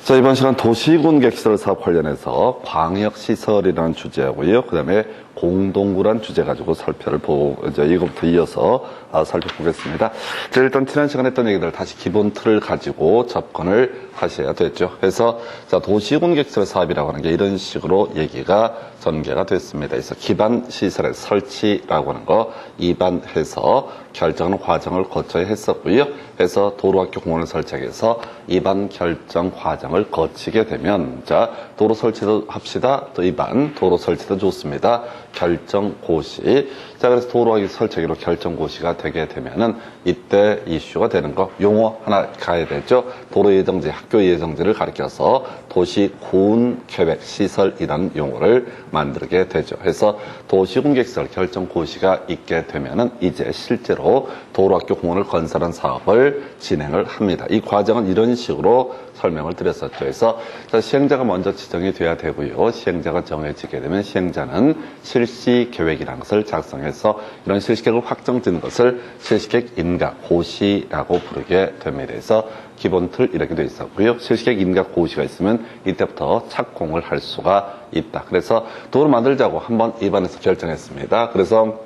자, 이번 시간 도시군객시설 사업 관련해서 광역시설이라는 주제하고요. 그 다음에 공동구란 주제 가지고 이것부터 이어서 살펴보겠습니다. 자, 일단 지난 시간에 했던 얘기들 다시 기본 틀을 가지고 접근을 하셔야 되죠. 그래서 자, 도시군객시설 사업이라고 하는 게 이런 식으로 얘기가 전개가 됐습니다. 그래서 기반 시설의 설치라고 하는 거 입안해서 결정하는 과정을 거쳐야 했었고요. 그래서 도로학교 공원을 설치하기 위해서 입안 결정 과정을 거치게 되면, 자, 도로 설치도 합시다. 또 입안, 도로 설치도 좋습니다. 결정고시. 자, 그래서 도로학교 설치하기로 결정고시가 되게 되면은 이때 이슈가 되는 거, 용어 하나 가야 되죠. 도로예정지, 학교예정지를 가리켜서 도시군계획시설이라는 용어를 만들게 되죠. 그래서 도시군계획시설 결정고시가 있게 되면은 이제 실제로 도로학교 공원을 건설한 사업을 진행을 합니다. 이 과정은 이런 식으로 설명을 드렸었죠. 그래서 시행자가 먼저 지정이 돼야 되고요. 시행자가 정해지게 되면 시행자는 실시계획이라는 것을 작성해서 이런 실시계획을 확정짓는 것을 실시계획 인가고시라고 부르게 됩니다. 그래서 기본 틀 이렇게 되어 있었고요. 실시계획 인가고시가 있으면 이때부터 착공을 할 수가 있다. 그래서 도로 만들자고 한번 입안에서 결정했습니다. 그래서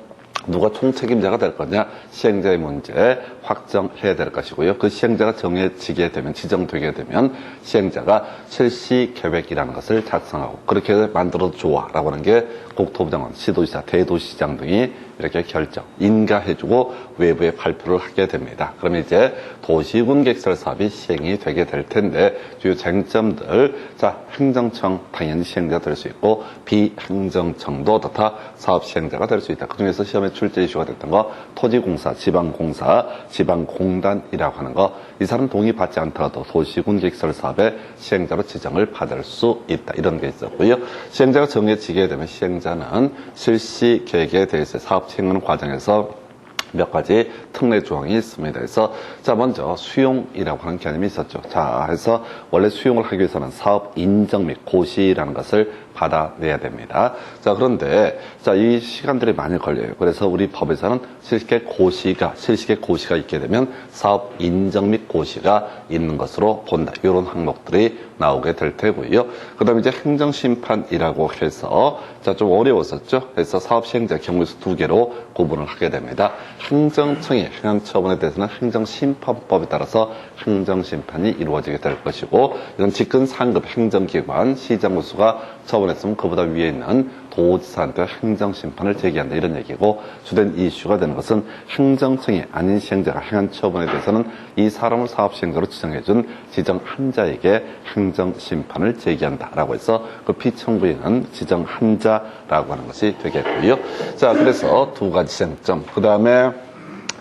누가 총책임자가 될 거냐, 시행자의 문제 확정해야 될 것이고요. 그 시행자가 정해지게 되면, 지정되게 되면 시행자가 실시계획이라는 것을 작성하고, 그렇게 만들어도 좋아라고 하는 게 국토부 장관, 시도지사, 대도시장 등이 이렇게 결정, 인가해주고 외부에 발표를 하게 됩니다. 그러면 이제 도시군객시설 사업이 시행이 되게 될 텐데, 주요 쟁점들, 자, 행정청 당연히 시행자가 될 수 있고, 비행정청도 다 사업 시행자가 될 수 있다. 그 중에서 시험에 출제 이슈가 됐던 거, 토지공사, 지방공사, 지방공단이라고 하는 거, 이 사람 동의받지 않더라도 도시군객시설 사업의 시행자로 지정을 받을 수 있다. 이런 게 있었고요. 시행자가 정해지게 되면 시행자는 실시계획에 대해서 사업 시행하는 과정에서 몇 가지 특례 조항이 있습니다. 그래서 자, 먼저 수용이라고 하는 개념이 있었죠. 자, 해서 원래 수용을 하기 위해서는 사업 인정 및 고시라는 것을 받아내야 됩니다. 자, 그런데 자, 이 시간들이 많이 걸려요. 그래서 우리 법에서는 실시계획 고시가 있게 되면 사업 인정 및 고시가 있는 것으로 본다. 이런 항목들이 나오게 될 테고요. 그 다음에 이제 행정심판이라고 해서 자, 좀 어려웠었죠. 그래서 사업 시행자 경우에서 두 개로 구분을 하게 됩니다. 행정청이 행한 처분에 대해서는 행정심판법에 따라서 행정심판이 이루어지게 될 것이고, 이건 직근 상급 행정기관 시장구수가 처분했으면 그보다 위에 있는 도지사한테 행정심판을 제기한다, 이런 얘기고, 주된 이슈가 되는 것은 행정청이 아닌 시행자가 행한 처분에 대해서는 이 사람을 사업시행자로 지정해준 지정한자에게 행정심판을 제기한다라고 해서 그 피청구인은 지정한자라고 하는 것이 되겠고요. 자, 그래서 두 가지 쟁점. 그 다음에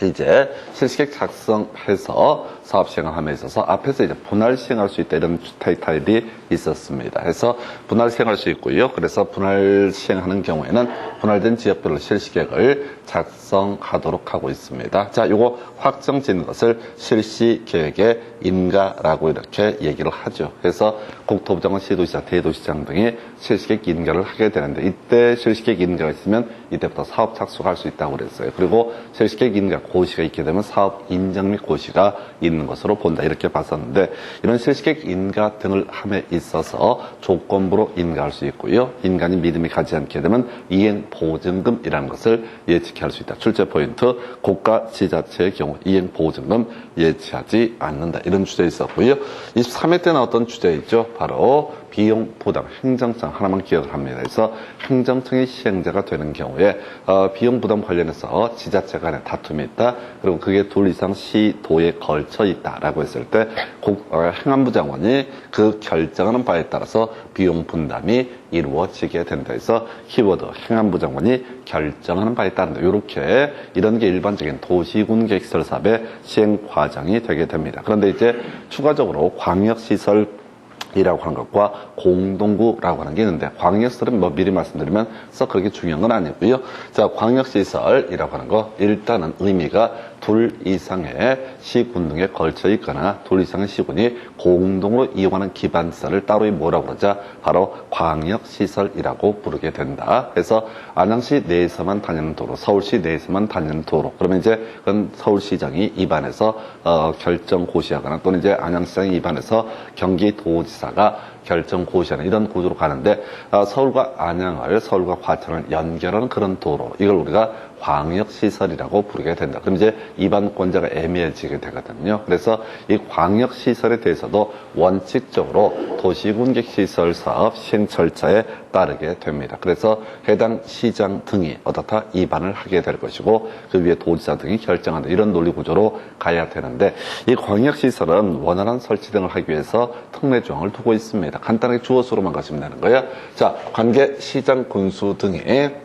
이제 실시계획 작성해서 사업 시행을 함에 있어서 앞에서 이제 분할 시행할 수 있다, 이런 타이틀이 있었습니다. 해서 분할 시행할 수 있고요. 그래서 분할 시행하는 경우에는 분할된 지역별로 실시계획을 작성하도록 하고 있습니다. 자, 요거 확정 짓는 것을 실시계획의 인가라고 이렇게 얘기를 하죠. 그래서 국토부 장관, 시도지사, 대도시장 등이 실시계획 인가를 하게 되는데, 이때 실시계획 인가가 있으면 이때부터 사업 착수할 수 있다고 그랬어요. 그리고 실시계획 인가 고시가 있게 되면 사업 인정 및 고시가 있는 것으로 본다, 이렇게 봤었는데, 이런 실시계획 인가 등을 함에 있어서 조건부로 인가할 수 있고요. 인간이 믿음이 가지 않게 되면 이행보증금이라는 것을 예측할 수 있다. 출제 포인트, 고가 지자체의 경우 이행보증금 예치하지 않는다, 이런 주제 있었고요. 23회 때 나왔던 주제 있죠. 바로 비용 부담, 행정청 하나만 기억을 합니다. 그래서 행정청이 시행자가 되는 경우에 비용 부담 관련해서 지자체 간에 다툼이 있다. 그리고 그게 둘 이상 시도에 걸쳐 있다라고 했을 때 행안부 장관이 그 결정하는 바에 따라서 비용 분담이 이루어지게 된다. 해서 키워드 행안부 장관이 결정하는 바에 따른다. 이렇게 이런 게 일반적인 도시군계획시설 사업의 시행 과정이 되게 됩니다. 그런데 이제 추가적으로 광역시설 이라고 하는 것과 공동구라고 하는 게 있는데, 광역시설은 뭐 미리 말씀드리면 썩 그렇게 중요한 건 아니고요. 자, 광역시설이라고 하는 거 일단은 의미가 둘 이상의 시군 등에 걸쳐 있거나 둘 이상의 시군이 공동으로 이용하는 기반시설을 따로 뭐라고 그러자? 바로 광역시설이라고 부르게 된다. 그래서 안양시 내에서만 다니는 도로, 서울시 내에서만 다니는 도로. 그러면 이제 그건 서울시장이 입안해서 결정 고시하거나 또는 이제 안양시장이 입안해서 경기도지사가 결정 고시하는 이런 구조로 가는데 서울과 안양을 서울과 과천을 연결하는 그런 도로 이걸 우리가 광역시설이라고 부르게 된다. 그럼 이제 입안권자가 애매해지게 되거든요. 그래서 이 광역시설에 대해서도 원칙적으로 도시군객시설 사업 시행 절차에 따르게 됩니다. 그래서 해당 시장 등이 어떻다 입안을 하게 될 것이고 그 위에 도지사 등이 결정한다. 이런 논리 구조로 가야 되는데 이 광역시설은 원활한 설치 등을 하기 위해서 특례 조항을 두고 있습니다. 간단하게 주어수로만 가시면 되는 거예요. 자, 관계 시장 군수 등의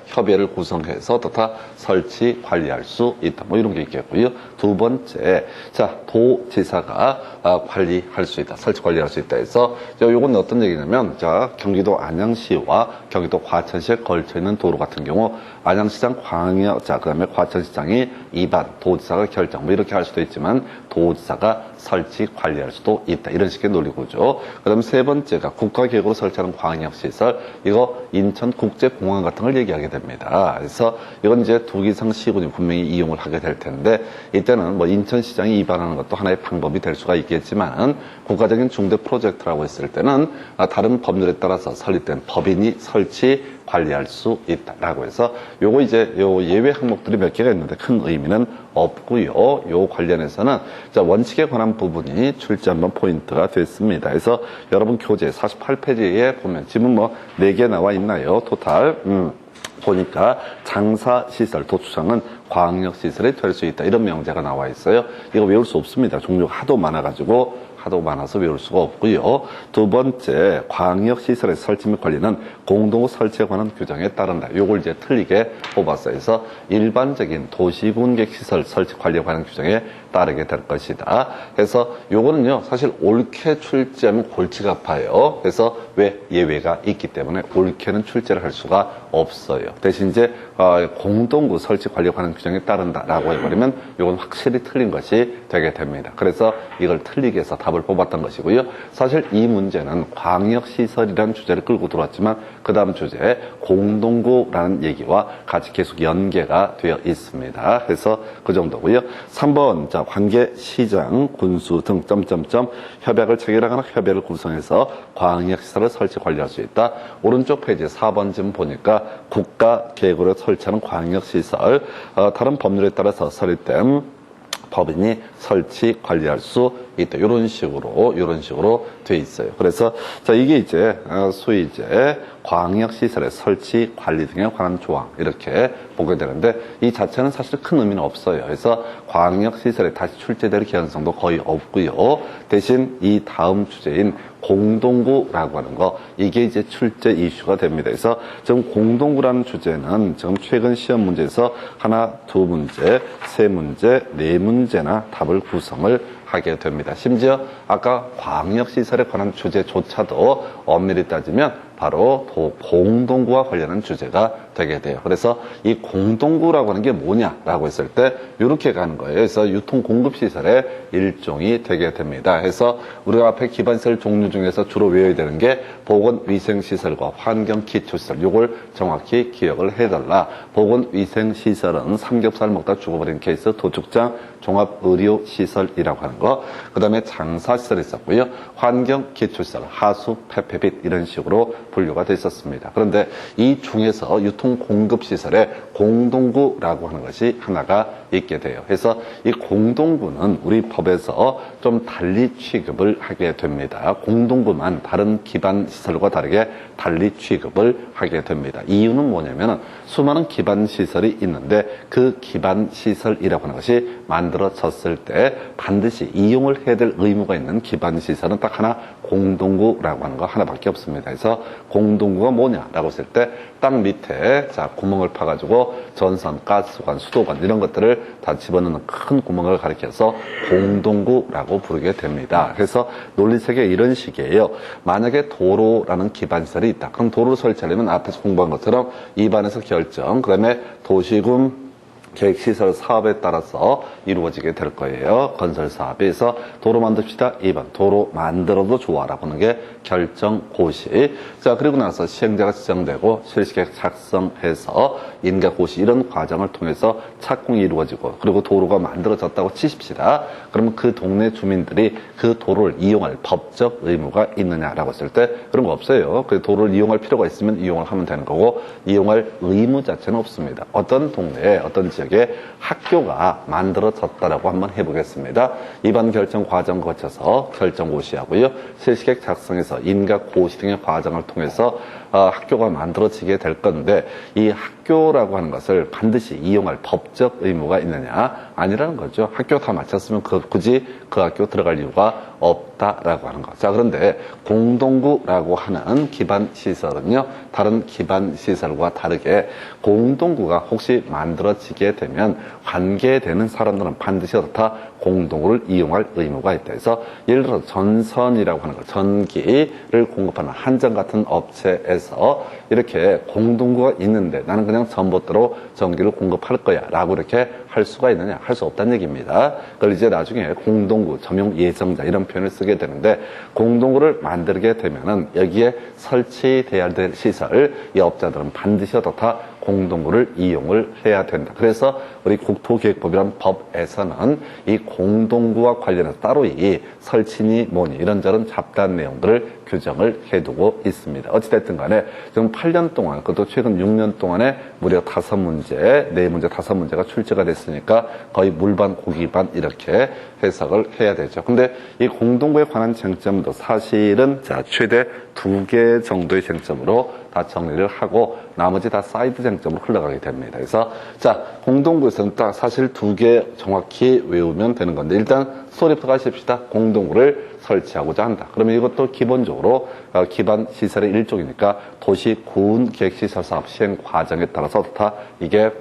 협의를 구성해서 어떻다 설치 관리할 수 있다. 뭐 이런 게 있겠고요. 두 번째, 자, 도지사가 관리할 수 있다. 설치 관리할 수 있다 해서 요건 어떤 얘기냐면 자, 경기도 안양시와 경기도 과천시에 걸쳐 있는 도로 같은 경우 안양시장 그다음에 과천시장이 입안 도지사가 결정 뭐 이렇게 할 수도 있지만 도지사가 설치 관리할 수도 있다. 이런 식의 논리구조. 그다음 세 번째가 국가계획으로 설치하는 광역시설. 이거 인천국제공항 같은 걸 얘기하게 됩니다. 그래서 이건 이제 두 이상 시군이 분명히 이용을 하게 될 텐데 이때는 뭐 인천시장이 입안하는 것도 하나의 방법이 될 수가 있겠지만 국가적인 중대 프로젝트라고 했을 때는 다른 법률에 따라서 설립된 법인이 설치 관리할 수 있다라고 해서 요거 이제 요 예외 항목들이 몇 개가 있는데 큰 의미는 없고요. 요 관련해서는 자, 원칙에 관한 부분이 출제 한번 포인트가 됐습니다. 그래서 여러분 교재 48페이지에 보면 지금 뭐 4개 나와 있나요? 토탈. 보니까 장사시설, 도축장은 광역시설이 될 수 있다. 이런 명제가 나와 있어요. 이거 외울 수 없습니다. 종류가 하도 많아서 외울 수가 없고요. 두 번째, 광역시설의 설치 및 관리는 공동 설치에 관한 규정에 따른다. 요걸 이제 틀리게 뽑았어요. 그래서 일반적인 도시군객시설 설치 관리에 관한 규정에 따르게 될 것이다. 그래서 요거는요, 사실 옳게 출제하면 골치가 아파요. 그래서 왜 예외가 있기 때문에 옳게는 출제를 할 수가 없어요. 대신 이제 공동구 설치 관리에 관한 규정에 따른다라고 해버리면 요건 확실히 틀린 것이 되게 됩니다. 그래서 이걸 틀리게 해서 답을 뽑았던 것이고요. 사실 이 문제는 광역시설이라는 주제를 끌고 들어왔지만 그 다음 주제 공동구라는 얘기와 같이 계속 연계가 되어 있습니다. 그래서 그 정도고요. 3번 자 관계 시장 군수 등 협약을 체결하거나 협약을 구성해서 광역시설을 설치 관리할 수 있다. 오른쪽 페이지 4번쯤 보니까 국가계획으로 설치하는 광역시설 다른 법률에 따라서 설립된 법인이 설치 관리할 수 있다. 이런 식으로 돼 있어요. 그래서 자 이게 이제 소위 이제 광역시설의 설치 관리 등에 관한 조항 이렇게 보게 되는데 이 자체는 사실 큰 의미는 없어요. 그래서 광역시설에 다시 출제될 개연성도 거의 없고요. 대신 이 다음 주제인 공동구라고 하는 거 이게 이제 출제 이슈가 됩니다. 그래서 지금 공동구라는 주제는 지금 최근 시험 문제에서 하나, 두 문제, 세 문제, 네 문제나 답을 구성을 하게 됩니다. 심지어 아까 광역시설에 관한 주제조차도 엄밀히 따지면 바로 공동구와 관련한 주제가 되게 돼요. 그래서 이 공동구라고 하는 게 뭐냐라고 했을 때 이렇게 가는 거예요. 그래서 유통공급시설의 일종이 되게 됩니다. 그래서 우리가 앞에 기반시설 종류 중에서 주로 외워야 되는 게 보건위생시설과 환경기초시설 이걸 정확히 기억을 해달라. 보건위생시설은 삼겹살 먹다 죽어버린 케이스 도축장 종합의료시설이라고 하는 거. 그 다음에 장사시설이 있었고요. 환경기초시설, 하수, 페페빛 이런 식으로 분류가 되어 있었습니다. 그런데 이 중에서 유통공급시설에 공동구라고 하는 것이 하나가 있게 돼요. 그래서 이 공동구는 우리 법에서 좀 달리 취급을 하게 됩니다. 공동구만 다른 기반시설과 다르게 달리 취급을 하게 됩니다. 이유는 뭐냐면 수많은 기반시설이 있는데 그 기반시설이라고 하는 것이 만들어졌을 때 반드시 이용을 해야 될 의무가 있는 기반시설은 딱 하나 공동구라고 하는 거 하나밖에 없습니다. 그래서 공동구가 뭐냐라고 했을 때 땅 밑에 자 구멍을 파가지고 전선, 가스관, 수도관 이런 것들을 다 집어넣는 큰 구멍을 가리켜서 공동구라고 부르게 됩니다. 그래서 논리세계 이런 식이에요. 만약에 도로라는 기반시설이 있다. 그럼 도로를 설치하려면 앞에서 공부한 것처럼 입안에서 결정, 그 다음에 도시군 계획시설 사업에 따라서 이루어지게 될 거예요. 건설 사업에서 도로 만듭시다. 2번 도로 만들어도 좋아라고 하는 게 결정고시. 자, 그리고 나서 시행자가 지정되고 실시계획 작성해서 인가고시 이런 과정을 통해서 착공이 이루어지고 그리고 도로가 만들어졌다고 치십시다. 그러면 그 동네 주민들이 그 도로를 이용할 법적 의무가 있느냐라고 했을 때 그런 거 없어요. 그 도로를 이용할 필요가 있으면 이용을 하면 되는 거고 이용할 의무 자체는 없습니다. 어떤 동네에 어떤 지역에 학교가 만들어졌다라고 한번 해보겠습니다. 이번 결정 과정 거쳐서 결정고시하고요. 실시계획 작성에서 인가고시 등의 과정을 통해서 학교가 만들어지게 될 건데 이 학교라고 하는 것을 반드시 이용할 법적 의무가 있느냐? 아니라는 거죠. 학교 다 마쳤으면 굳이 그 학교 들어갈 이유가 없다라고 하는 거. 자, 그런데 공동구라고 하는 기반시설은요, 다른 기반시설과 다르게 공동구가 혹시 만들어지게 되면 관계되는 사람들은 반드시 다 공동구를 이용할 의무가 있다. 그래서 예를 들어 전선이라고 하는 거, 전기를 공급하는 한전 같은 업체에서 이렇게 공동구가 있는데 나는 그냥 전봇대로 전기를 공급할 거야 라고 이렇게 할 수가 있느냐? 할 수 없다는 얘기입니다. 그걸 이제 나중에 공동구, 점용 예정자 이런 표현을 쓰게 되는데 공동구를 만들게 되면은 여기에 설치돼야 될 시설, 이 업자들은 반드시 다 공동구를 이용을 해야 된다. 그래서 우리 국토기획법이라는 법에서는 이 공동구와 관련해서 따로 이 설치니 뭐니 이런저런 잡다한 내용들을 규정을 해두고 있습니다. 어찌됐든 간에 지금 8년 동안, 그것도 최근 6년 동안에 무려 5문제, 4문제, 5문제가 출제가 됐으니까 거의 물반, 고기반 이렇게 해석을 해야 되죠. 근데 이 공동구에 관한 쟁점도 사실은 자, 최대 2개 정도의 쟁점으로 다 정리를 하고 나머지 다 사이드 쟁점으로 흘러가게 됩니다. 그래서 자, 공동구에서는 딱 사실 2개 정확히 외우면 되는 건데 일단 스토리부터 가십시다. 공동구를 설치하고자 한다. 그러면 이것도 기본적으로 기반 시설의 일종이니까 도시 구운 계획시설 사업 시행 과정에 따라서 다 이게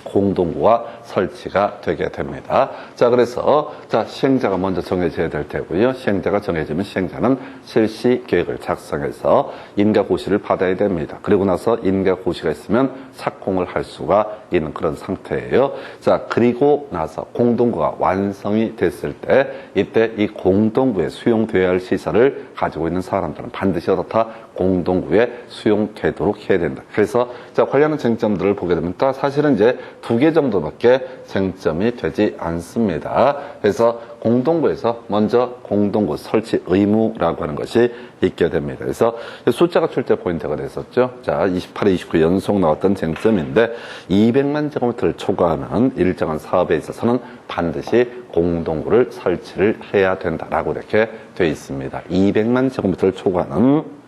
공동구가 설치가 되게 됩니다. 자, 그래서 자, 시행자가 먼저 정해져야 될 테고요. 시행자가 정해지면 시행자는 실시 계획을 작성해서 인가고시를 받아야 됩니다. 그리고 나서 인가고시가 있으면 착공을 할 수가 있는 그런 상태예요. 자, 그리고 나서 공동구가 완성이 됐을 때 이때 이 공동구에 수용되어야 할 시설을 가지고 있는 사람들은 반드시 다 공동구에 수용되도록 해야 된다. 그래서 자, 관련한 쟁점들을 보게 되면 사실은 이제 2개 정도밖에 쟁점이 되지 않습니다. 그래서 공동구에서 먼저 공동구 설치 의무라고 하는 것이 있게 됩니다. 그래서 숫자가 출제 포인트가 됐었죠. 자, 28에 29 연속 나왔던 쟁점인데 200만 제곱미터를 초과하는 일정한 사업에 있어서는 반드시 공동구를 설치를 해야 된다라고 이렇게 되어 있습니다. 200만 제곱미터를 초과하는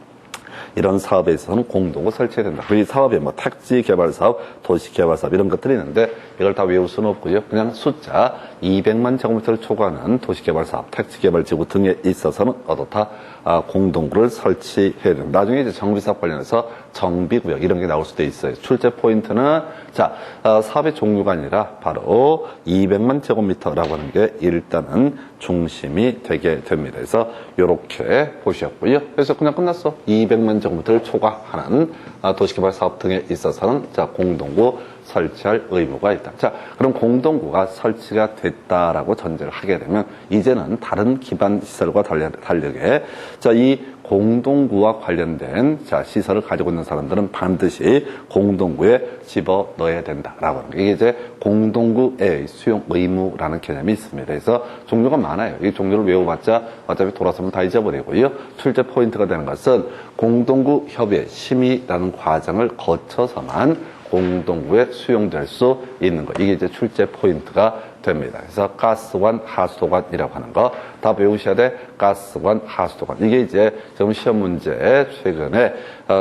이런 사업에 있어서는 공동구 설치해야 된다. 이 사업에 뭐 택지 개발 사업, 도시 개발 사업 이런 것들이 있는데 이걸 다 외울 수는 없고요. 그냥 숫자 200만 제곱미터를 초과하는 도시 개발 사업, 택지 개발 지구 등에 있어서는 다 공동구를 설치해야 된다. 나중에 이제 정비사업 관련해서 정비구역 이런 게 나올 수도 있어요. 출제 포인트는 자, 사업의 종류가 아니라 바로 200만 제곱미터라고 하는 게 일단은 중심이 되게 됩니다. 그래서 이렇게 보셨고요. 그래서 그냥 끝났어. 200만 제곱미터를 초과하는 도시개발 사업 등에 있어서는 자, 공동구 설치할 의무가 있다. 자, 그럼 공동구가 설치가 됐다라고 전제를 하게 되면 이제는 다른 기반 시설과 다르게 자, 이 공동구와 관련된 자, 시설을 가지고 있는 사람들은 반드시 공동구에 집어 넣어야 된다라고 하는 게 이게 이제 공동구의 수용 의무라는 개념이 있습니다. 그래서 종류가 많아요. 이 종류를 외워봤자 어차피 돌아서면 다 잊어버리고요. 출제 포인트가 되는 것은 공동구 협의 심의라는 과정을 거쳐서만 공동구에 수용될 수 있는 것. 이게 이제 출제 포인트가 됩니다. 그래서 가스관, 하수도관이라고 하는 거 다 외우셔야 돼. 가스관, 하수도관. 이게 이제 지금 시험 문제 최근에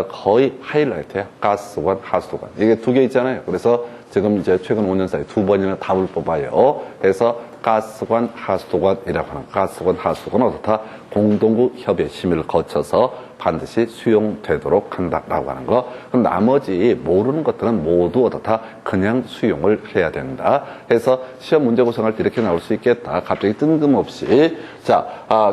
거의 하이라이트예요. 가스관, 하수도관. 이게 2개 있잖아요. 그래서 지금 이제 최근 5년 사이 2번이나 답을 뽑아요. 그래서 가스관, 하수도관이라고 하는 가스관, 하수도관은 어떻다? 공동구 협의 심의를 거쳐서 반드시 수용되도록 한다라고 하는 거. 그럼 나머지 모르는 것들은 모두 어떻다? 그냥 수용을 해야 된다. 해서 시험 문제 구성할 때 이렇게 나올 수 있겠다. 갑자기 뜬금없이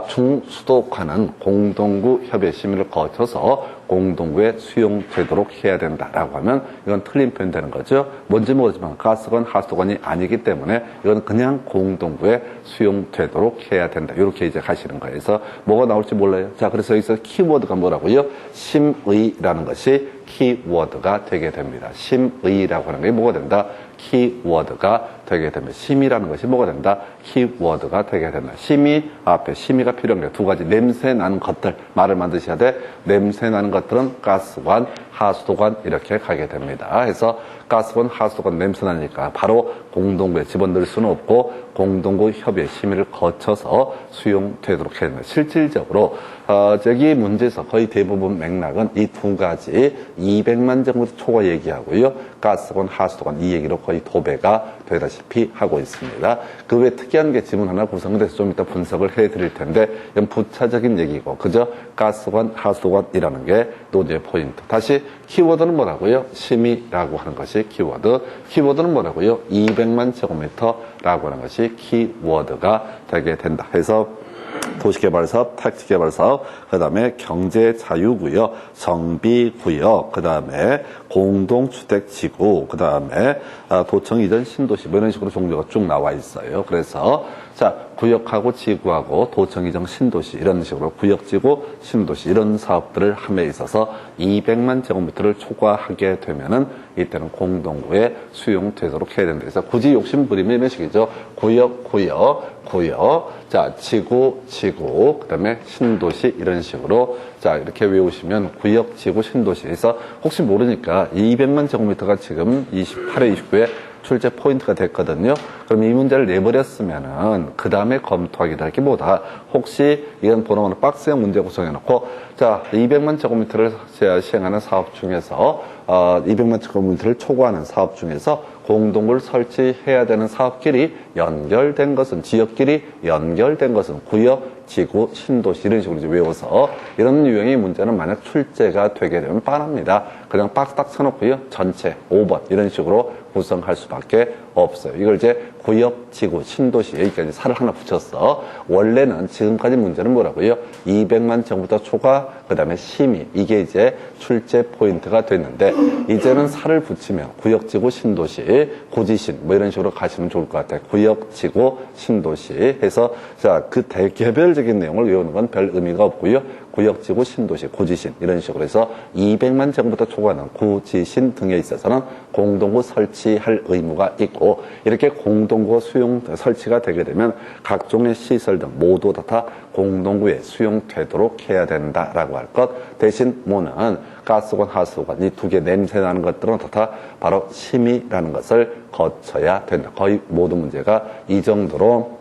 중수도권은 공동구 협의 심의를 거쳐서 공동구에 수용되도록 해야 된다라고 하면 이건 틀린 표현 되는 거죠. 뭔지 모르지만 가스건, 하수도건이 아니기 때문에 이건 그냥 공동구에 수용되도록 해야 된다. 이렇게 이제 가시는 거예요. 그래서 뭐가 나올지 몰라요. 자, 그래서 여기서 키워드가 뭐라고요? 심의라는 것이 키워드가 되게 됩니다. 심의라고 하는 게 뭐가 된다? 키워드가 되게 됩니다. 심의라는 것이 뭐가 된다? 키워드가 되게 된다. 심의 앞에 심의가 필요한 게 두 가지. 냄새 나는 것들 말을 만드셔야 돼. 냄새 나는 것들은 가스관, 하수도관 이렇게 가게 됩니다. 그래서 가스관, 하수도관 냄새 나니까 바로 공동구에 집어넣을 수는 없고 공동구 협의 심의를 거쳐서 수용되도록 해야 됩니다. 실질적으로 저기 문제에서 거의 대부분 맥락은 이 두 가지 200만 정도 초과 얘기하고요. 가스관, 하수도관 이 얘기로 거의 도배가 되다시피 하고 있습니다. 그 외에 특이한 게 지문 하나 구성돼서 좀 이따 분석을 해드릴 텐데 이건 부차적인 얘기고 그저 가스관, 하수도관이라는 게 논의의 포인트. 다시 키워드는 뭐라고요? 심의라고 하는 것이 키워드. 키워드는 뭐라고요? 200만 제곱미터라고 하는 것이 키워드가 되게 된다. 해서 도시개발사업, 택지개발사업, 그 다음에 경제자유구역, 정비구역, 그 다음에 공동주택지구, 그 다음에 도청 이전 신도시 뭐 이런 식으로 종류가 쭉 나와 있어요. 그래서 자 구역하고 지구하고 도청 이전 신도시 이런 식으로 구역지구, 신도시 이런 사업들을 함에 있어서 200만 제곱미터를 초과하게 되면은 이때는 공동구에 수용되도록 해야 된다. 그래서 굳이 욕심 부리면 이런 식이죠. 구역, 자 지구, 그 다음에 신도시 이런 식으로 자 이렇게 외우시면 구역, 지구, 신도시에서 혹시 모르니까 200만 제곱미터가 지금 28회, 29회 출제 포인트가 됐거든요. 그럼 이 문제를 내버렸으면은 그 다음에 검토하기보다 혹시 이건 보너는 박스형 문제 구성해놓고 자 200만 제곱미터를 시행하는 사업 중에서 200만 제곱미터를 초과하는 사업 중에서 공동구를 설치해야 되는 사업끼리 연결된 것은 지역끼리 연결된 것은 구역, 지구, 신도시 이런 식으로 이제 외워서 이런 유형의 문제는 만약 출제가 되게 되면 빤합니다. 그냥 박스 딱 쳐놓고요. 전체 5번 이런 식으로 구성할 수밖에 없어요. 이걸 이제 구역, 지구, 신도시 여기까지 살을 하나 붙였어. 원래는 지금까지 문제는 뭐라고요? 200만 제곱미터 초과 그 다음에 심의 이게 이제 출제 포인트가 됐는데 이제는 살을 붙이면 구역, 지구, 신도시, 고지신 뭐 이런 식으로 가시면 좋을 것 같아요. 구역, 지구, 신도시 해서 자 그 개별적인 내용을 외우는 건 별 의미가 없고요. 구역, 지구, 신도시, 고지신 이런 식으로 해서 200만 제곱미터 초과하는 고지신 등에 있어서는 공동구 설치할 의무가 있고 이렇게 공동구 수용 설치가 되게 되면 각종의 시설 등 모두 다 공동구에 수용되도록 해야 된다라고 할 것. 대신 뭐는 가스관, 하수관 이 두 개 냄새 나는 것들은 다 바로 심의라는 것을 거쳐야 된다. 거의 모든 문제가 이 정도로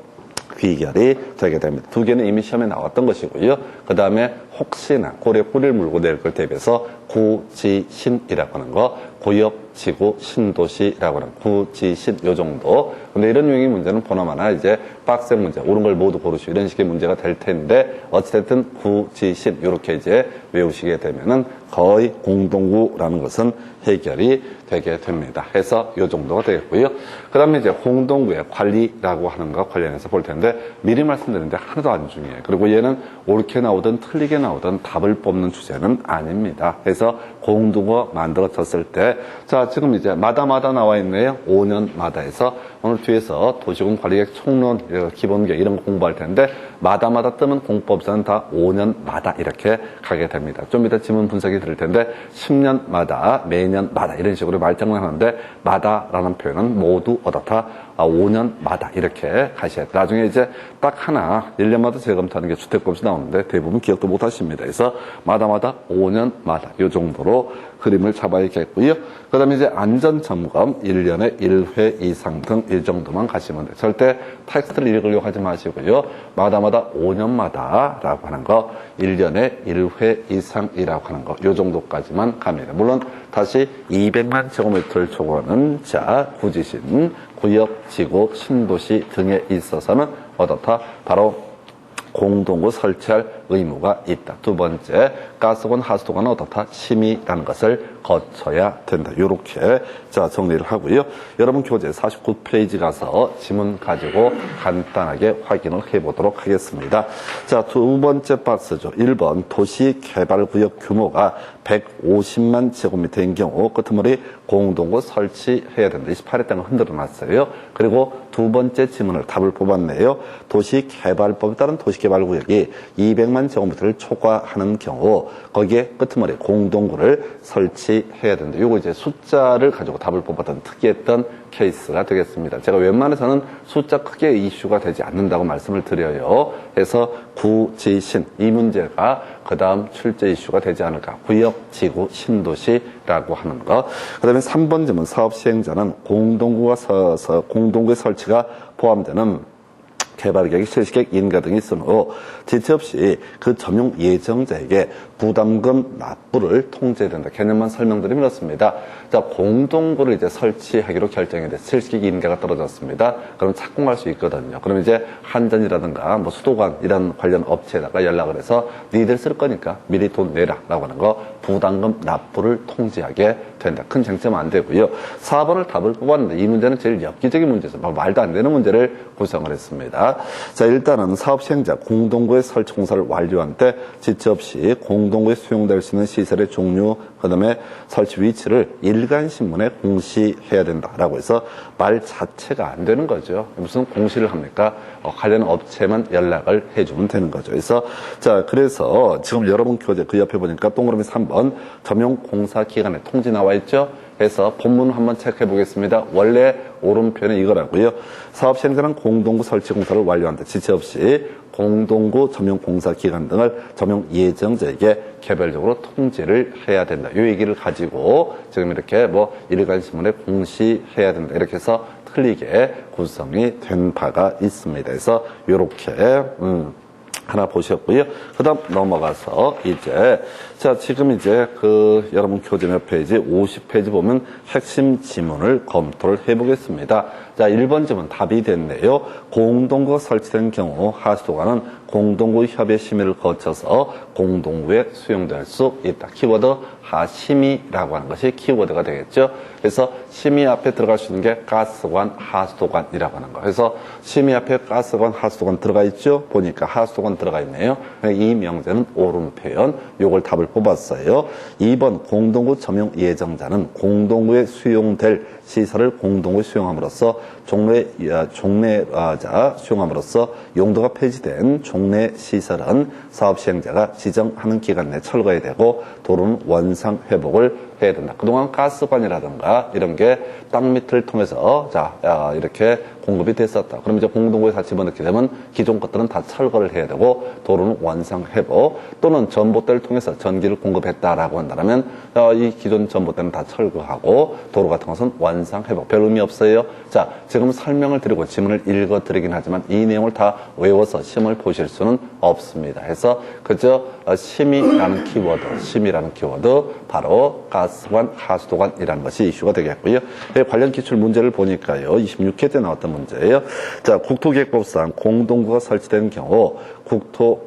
귀결이 되게 됩니다. 두 개는 이미 시험에 나왔던 것이고요. 그 다음에 혹시나 고래 꼬리를 물고 내릴 걸 대비해서 구지신이라고 하는 거, 구역, 지구, 신도시라고 하는 구지신 요 정도. 근데 이런 유형의 문제는 보나마나 이제 박스형 문제, 옳은 걸 모두 고르시오 이런 식의 문제가 될 텐데 어찌됐든 구지신 이렇게 이제 외우시게 되면은 거의 공동구라는 것은 해결이 되게 됩니다. 해서 요 정도가 되겠고요. 그 다음에 이제 공동구의 관리라고 하는 것 관련해서 볼 텐데 미리 말씀드리는데 하나도 안 중요해요. 그리고 얘는 옳게 나오든 틀리게 나오든 답을 뽑는 주제는 아닙니다. 그래서 공동구 만들어졌을 때 자 지금 이제 마다마다 나와 있네요. 5년마다 해서 오늘 뒤에서 도시군 관리계획 총론 기본계획 이런 거 공부할 텐데 마다마다 뜨면 공법서는 다 5년마다 이렇게 가게 됩니다. 좀 이따 지문 분석이 들을 텐데 10년마다 매년마다 이런 식으로 말장난 하는데 마다라는 표현은 모두 어떻다 5년마다 이렇게 가셔야 돼요. 나중에 이제 딱 하나 1년마다 재검토하는 게 주택법이 나오는데 대부분 기억도 못 하십니다. 그래서 마다마다 5년마다 이 정도로 그림을 잡아야겠고요. 그 다음에 이제 안전점검 1년에 1회 이상 등 이 정도만 가시면 돼요. 절대 텍스트를 읽으려고 하지 마시고요. 마다마다 5년마다 라고 하는 거 1년에 1회 이상이라고 하는 거 이 정도까지만 갑니다. 물론 다시 200만 제곱미터를 초과하는 자 구지신, 구역, 지구, 신도시 등에 있어서는 어떻다? 바로 공동구 설치할 의무가 있다. 두 번째, 가스관, 하수도관은 어떻다? 심의라는 것을 거쳐야 된다. 이렇게 자 정리를 하고요. 여러분 교재 49페이지 가서 지문 가지고 간단하게 확인을 해보도록 하겠습니다. 자, 두 번째 박스죠. 1번 도시개발구역 규모가 150만 제곱미터인 경우 끄트머리 공동구 설치해야 된다. 28회 땅을 흔들어 놨어요. 그리고 두 번째 지문을 답을 뽑았네요. 도시개발법에 따른 도시개발구역이 200만 제곱미터를 초과하는 경우 거기에 끄트머리 공동구를 설치해야 된다. 요거 이제 숫자를 가지고 답을 뽑았던 특이했던 케이스가 되겠습니다. 제가 웬만해서는 숫자 크게 이슈가 되지 않는다고 말씀을 드려요. 그래서 구지신 이 문제가 그 다음 출제 이슈가 되지 않을까. 구역, 지구, 신도시라고 하는 거. 그 다음에 3번 질문 사업 시행자는 공동구의 설치가 포함되는 개발계획, 실시계획, 인가 등이 있으므로 지체 없이 그 점용 예정자에게 부담금 납부를 통제해야 된다. 개념만 설명드리면 이렇습니다. 자, 공동구를 이제 설치하기로 결정이 돼서 실시계획 인가가 떨어졌습니다. 그럼 착공할 수 있거든요. 그럼 이제 한전이라든가 뭐 수도관 이런 관련 업체에다가 연락을 해서 니들 쓸 거니까 미리 돈 내라라고 하는 거 부담금 납부를 통제하게 된다. 큰 쟁점은 안 되고요. 4번을 답을 뽑았는데 이 문제는 제일 엽기적인 문제죠. 말도 안 되는 문제를 구성을 했습니다. 자, 일단은 사업 시행자 공동구의 설치 공사를 완료한 때 지체 없이 공동구에 수용될 수 있는 시설의 종류, 그 다음에 설치 위치를 일간신문에 공시해야 된다라고 해서 말 자체가 안 되는 거죠. 무슨 공시를 합니까? 관련 업체만 연락을 해주면 되는 거죠. 그래서 지금 여러분 교재 그 옆에 보니까 동그라미 3번 점용 공사 기간에 통지 나와 있죠. 그래서 본문 한번 체크해 보겠습니다. 원래 오른편은 이거라고요. 사업 시행자는 공동구 설치 공사를 완료한다. 지체 없이 공동구 점용 공사 기간 등을 점용 예정자에게 개별적으로 통지를 해야 된다. 이 얘기를 가지고 지금 이렇게 뭐 일간신문에 공시해야 된다. 이렇게 해서 틀리게 구성이 된 바가 있습니다. 그래서 이렇게 하나 보셨고요. 그 다음 넘어가서 지금 여러분 교재 몇 페이지? 50페이지 보면 핵심 지문을 검토를 해보겠습니다. 자, 1번 지문 답이 됐네요. 공동구가 설치된 경우 하수도관은 공동구 협의 심의를 거쳐서 공동구에 수용될 수 있다. 키워드 하심의라고 하는 것이 키워드가 되겠죠. 그래서 심의 앞에 들어갈 수 있는 게 가스관, 하수도관이라고 하는 거. 그래서 심의 앞에 가스관, 하수도관 들어가 있죠. 보니까 하수도관 들어가 있네요. 이 명제는 옳은 표현. 요걸 답을 뽑았어요. 2번 공동구 점용 예정자는 공동구에 수용될 시설을 공동구에 수용함으로써 수용함으로써 용도가 폐지된 종래 시설은 사업 시행자가 지정하는 기간 내에 철거해야 되고 도로는 원상 회복을 해야 된다. 그동안 가스관이라든가 이런 게 땅 밑을 통해서 이렇게 공급이 됐었다. 그럼 이제 공동구에 다 집어넣게 되면 기존 것들은 다 철거를 해야 되고 도로는 원상 회복 또는 전봇대를 통해서 전기를 공급했다라고 한다면 이 기존 전봇대는 다 철거하고 도로 같은 것은 원상 회복. 별 의미 없어요. 자, 지금 설명을 드리고 지문을 읽어 드리긴 하지만 이 내용을 다 외워서 시험을 보실 수는 없습니다. 해서 그저 심의라는 키워드 바로 가스관, 하수도관이라는 것이 이슈가 되겠고요. 관련 기출 문제를 보니까요. 26회 때 나왔던 문제예요. 자, 국토기획법상 공동구가 설치된 경우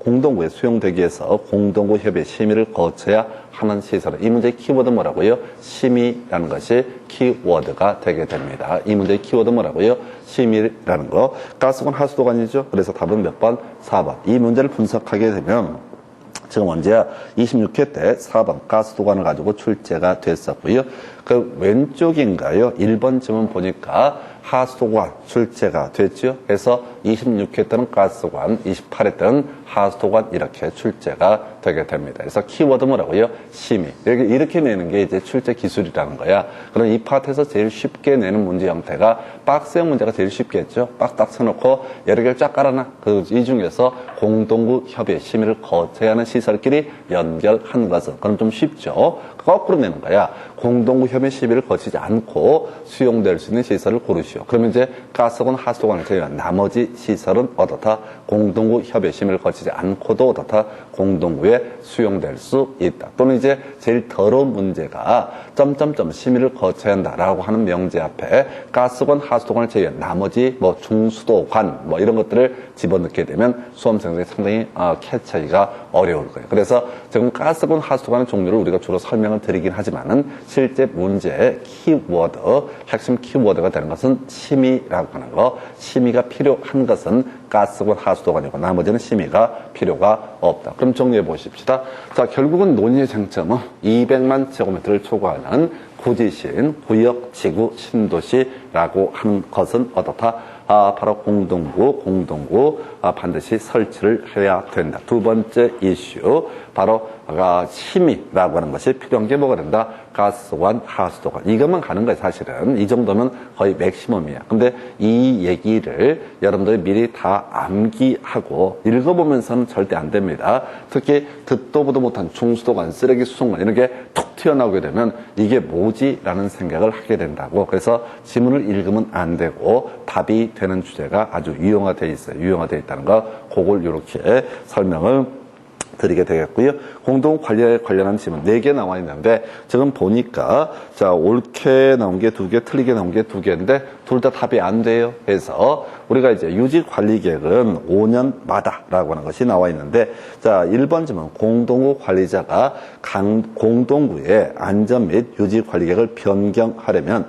공동구에 수용되기 위해서 공동구 협의 심의를 거쳐야 하는 시설. 이 문제의 키워드 뭐라고요? 심의라는 것이 키워드가 되게 됩니다. 이 문제의 키워드 뭐라고요? 심의라는 거. 가스관, 하수도관이죠. 그래서 답은 몇 번? 4번. 이 문제를 분석하게 되면 지금 언제야? 26회 때 4번 가스도관을 가지고 출제가 됐었고요. 그 왼쪽인가요? 1번 지문 보니까 하수도관 출제가 됐죠. 그래서 26회 때는 가스관, 28회 때는 하수도관 이렇게 출제가 되게 됩니다. 그래서 키워드 뭐라고요? 심의. 이렇게 내는 게 이제 출제 기술이라는 거야. 그럼 이 파트에서 제일 쉽게 내는 문제 형태가 박스형 문제가 제일 쉽겠죠. 박스 딱 쳐놓고 여러 개를 쫙 깔아놔. 이 중에서 공동구 협의 심의를 거쳐야 하는 시설끼리 연결한 것은 그럼 좀 쉽죠. 거꾸로 내는 거야. 공동구 협의 심의를 거치지 않고 수용될 수 있는 시설을 고르시오. 그러면 이제 가스관, 하수도관을 제외한 나머지 나머지 시설은 어떻다? 공동구 협의 심의를 거치지 않고도 어떻다? 공동구에 수용될 수 있다. 또는 이제 제일 더러운 문제가 점점점 심의를 거쳐야 한다라고 하는 명제 앞에 가스관, 하수도관을 제외한 나머지 뭐 중수도관 뭐 이런 것들을 집어넣게 되면 수험생들이 상당히 캐치하기가 어려울 거예요. 그래서 지금 가스관, 하수도관의 종류를 우리가 주로 설명을 드리긴 하지만은 실제 문제의 키워드, 핵심 키워드가 되는 것은 심의라고 하는 거. 심의가 필요한 것은 가스관, 하수도관이고 나머지는 심의가 필요가 없다. 그럼 정리해 보십시다. 자, 결국은 논의의 쟁점은 200만 제곱미터를 초과하는 구지신, 구역, 지구, 신도시라고 하는 것은 어떻다? 바로 공동구 반드시 설치를 해야 된다. 두 번째 이슈, 바로 심의라고 하는 것이 필요한 게 뭐가 된다? 가스관, 하수도관. 이것만 가는 거예요, 사실은. 이 정도면 거의 맥시멈이야. 근데 이 얘기를 여러분들이 미리 다 암기하고 읽어보면서는 절대 안 됩니다. 특히 듣도 보도 못한 중수도관, 쓰레기 수송관 이런 게 툭 튀어나오게 되면 이게 뭐지? 라는 생각을 하게 된다고. 그래서 지문을 읽으면 안 되고 답이 되는 주제가 아주 유형화되어 있어요. 유형화되어 있다는 거. 그걸 이렇게 설명을 드리게 되겠고요. 공동관리에 관련한 질문 4개 나와 있는데 지금 보니까 자 옳게 나온 게 2개, 틀리게 나온 게 2개인데 둘 다 답이 안 돼요. 그래서 우리가 이제 유지관리계획은 5년마다라고 하는 것이 나와 있는데 자 1번 질문 공동구 관리자가 공동구의 안전 및 유지관리계획을 변경하려면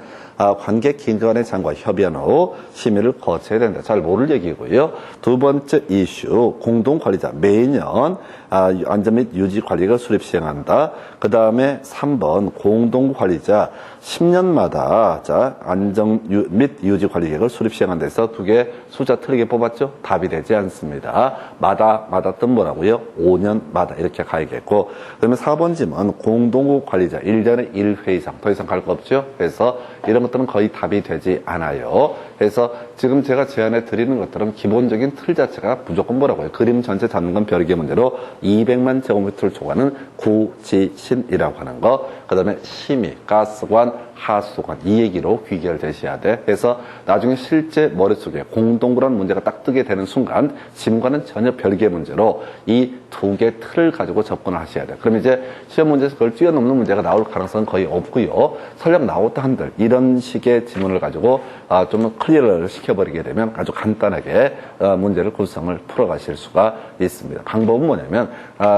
관계 기관의 장과 협의한 후 심의를 거쳐야 된다. 잘 모를 얘기고요. 두 번째 이슈, 공동관리자 매년 안전 및 유지 관리를 수립 시행한다. 그 다음에 3번 공동관리자 10년마다 자 안전 및 유지 관리 계획을 수립 시행한다 해서 2개 숫자 틀리게 뽑았죠? 답이 되지 않습니다. 마다 뜻 뭐라고요? 5년마다 이렇게 가야겠고 그 다음에 4번 질문 공동구 관리자 1년에 1회 이상 더 이상 갈 거 없죠? 그래서 이런 것들은 거의 답이 되지 않아요. 그래서 지금 제가 제안해 드리는 것들은 기본적인 틀 자체가 무조건 뭐라고요? 그림 전체 잡는 건 별개 문제로 200만 제곱미터를 초과하는 구지신이라고 하는 거, 그 다음에 심의, 가스관, 하수관 이 얘기로 귀결되셔야 돼. 그래서 나중에 실제 머릿속에 공동구라는 문제가 딱 뜨게 되는 순간 지문과는 전혀 별개의 문제로 이 2개 틀을 가지고 접근을 하셔야 돼. 그럼 이제 시험 문제에서 그걸 뛰어넘는 문제가 나올 가능성은 거의 없고요. 설령 나왔다 한들 이런 식의 지문을 가지고 좀 클리어를 시켜버리게 되면 아주 간단하게 문제를 구성을 풀어가실 수가 있습니다. 방법은 뭐냐면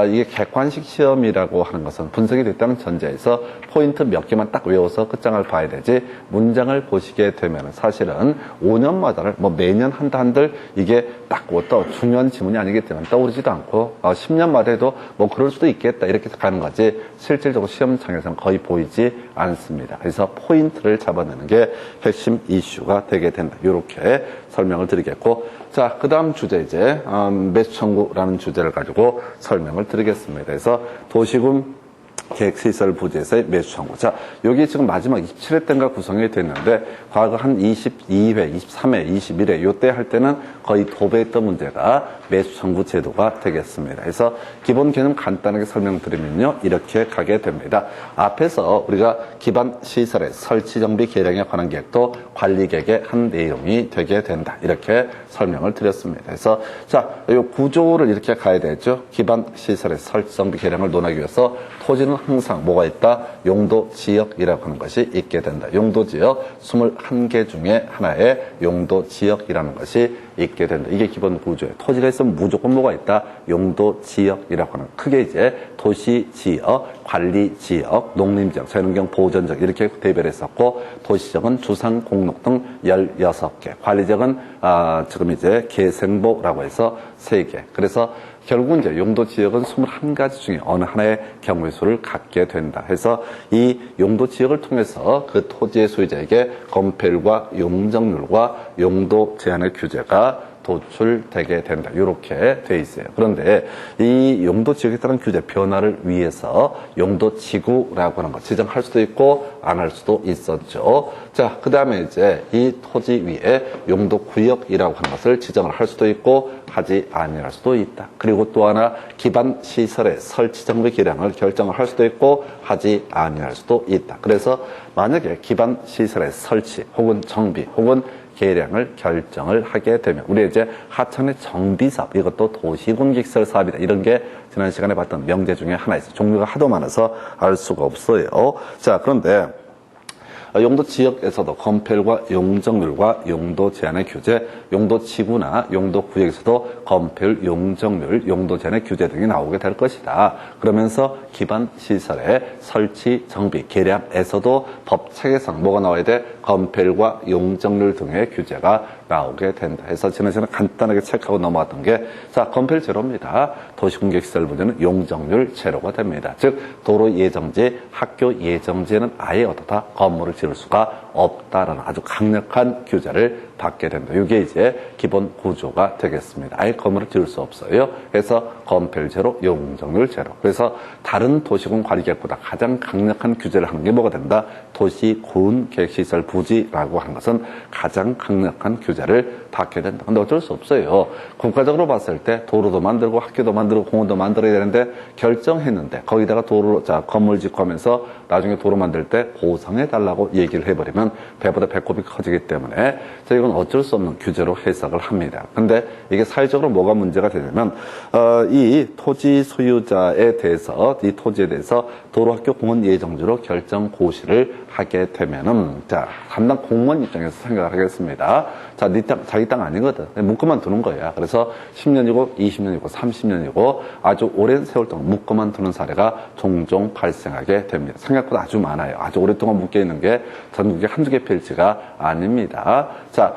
이게 객관식 시험이라고 하는 것은 분석이 됐다는 전제에서 포인트 몇 개만 딱 외워서 끝장을 봐야 되지 문장을 보시게 되면 사실은 5년마다를 뭐 매년 한다 한들 이게 딱 어떤 중요한 지문이 아니기 때문에 떠오르지도 않고 10년마다 해도 뭐 그럴 수도 있겠다 이렇게 가는 거지 실질적으로 시험장에서는 거의 보이지 않습니다. 그래서 포인트를 잡아내는 게 핵심 이슈가 되게 된다. 이렇게 설명을 드리겠고 자, 그 다음 주제 이제 매수청구라는 주제를 가지고 설명을 드리겠습니다. 그래서 도시군 계획시설 부지에서의 매수 청구. 자, 여기 지금 마지막 27회 때인가 구성이 됐는데, 과거 한 22회, 23회, 21회, 요때 할 때는 거의 도배했던 문제가 매수 청구 제도가 되겠습니다. 그래서 기본 개념 간단하게 설명드리면요, 이렇게 가게 됩니다. 앞에서 우리가 기반 시설의 설치 정비 계량에 관한 계획도 관리 계획의 한 내용이 되게 된다. 이렇게 설명을 드렸습니다. 그래서 자, 이 구조를 이렇게 가야 되죠. 기반 시설의 설치 정비 계량을 논하기 위해서 토지는 항상 뭐가 있다? 용도 지역이라고 하는 것이 있게 된다. 용도 지역 21개 중에 하나의 용도 지역이라는 것이 있게 된다. 이게 기본 구조예요. 토지가 있으면 무조건 뭐가 있다? 용도 지역이라고 하는 크게 이제 도시 지역, 관리 지역, 농림 지역, 자연환경 보전 지역 이렇게 대별했었고 도시 지역은 주상 공록 등 16개, 관리 지역은 지금 이제 계생보라고 해서 3개. 그래서 결국은 이제 용도 지역은 21가지 중에 어느 하나의 경우의 수를 갖게 된다. 해서 이 용도 지역을 통해서 그 토지의 소유자에게 건폐율과 용적률과 용도 제한의 규제가 도출되게 된다. 이렇게 돼 있어요. 그런데 이 용도 지역에 따른 규제 변화를 위해서 용도 지구라고 하는 거 지정할 수도 있고 안 할 수도 있었죠. 자, 그 다음에 이제 이 토지 위에 용도 구역이라고 하는 것을 지정을 할 수도 있고 하지 아니할 수도 있다. 그리고 또 하나 기반 시설의 설치 정비 계량을 결정을 할 수도 있고 하지 아니할 수도 있다. 그래서 만약에 기반 시설의 설치 혹은 정비 혹은 계량을 결정을 하게 되면 우리 이제 하천의 정비사업 이것도 도시군기시설 사업이다. 이런 게 지난 시간에 봤던 명제 중에 하나 있어요. 종류가 하도 많아서 알 수가 없어요. 자, 그런데 용도 지역에서도 건폐율과 용적률과 용도 제한의 규제, 용도 지구나 용도 구역에서도 건폐율, 용적률, 용도 제한의 규제 등이 나오게 될 것이다. 그러면서 기반 시설의 설치, 정비, 계량에서도 법체계상 뭐가 나와야 돼? 건폐율과 용적률 등의 규제가 나오게 된다. 해서 지난 시간에 간단하게 체크하고 넘어갔던 게, 자, 건폐율 제로입니다. 도시공개시설 문제는 용적률 제로가 됩니다. 즉, 도로 예정지, 학교 예정지에는 아예 어떻다? 건물을 지을 수가 없다라는 아주 강력한 규제를 받게 된다. 이게 이제 기본 구조가 되겠습니다. 아예 건물을 지을 수 없어요. 그래서 건폐율 제로, 용적률 제로. 그래서 다른 도시군 관리계획보다 가장 강력한 규제를 하는 게 뭐가 된다? 도시군 계획시설 부지라고 하는 것은 가장 강력한 규제를 받게 된다. 근데 어쩔 수 없어요. 국가적으로 봤을 때 도로도 만들고 학교도 만들고 공원도 만들어야 되는데 결정했는데 거기다가 도로, 자, 건물 짓고 하면서 나중에 도로 만들 때 보상해달라고 얘기를 해버리면 배보다 배꼽이 커지기 때문에 자, 이건 어쩔 수 없는 규제로 해석을 합니다. 근데 이게 사회적으로 뭐가 문제가 되냐면 이 토지 소유자에 대해서 이 토지에 대해서 도로학교 공원 예정지로 결정 고시를 하게 되면은 자, 담당 공무원 입장에서 생각을 하겠습니다. 자, 네 땅, 자기 땅 아니거든. 묶어만 두는 거야. 그래서 10년이고 20년이고 30년이고 아주 오랜 세월 동안 묶어만 두는 사례가 종종 발생하게 됩니다. 생각보다 아주 많아요. 아주 오랫동안 묶여 있는 게 전국에 한두 개 필지가 아닙니다. 자,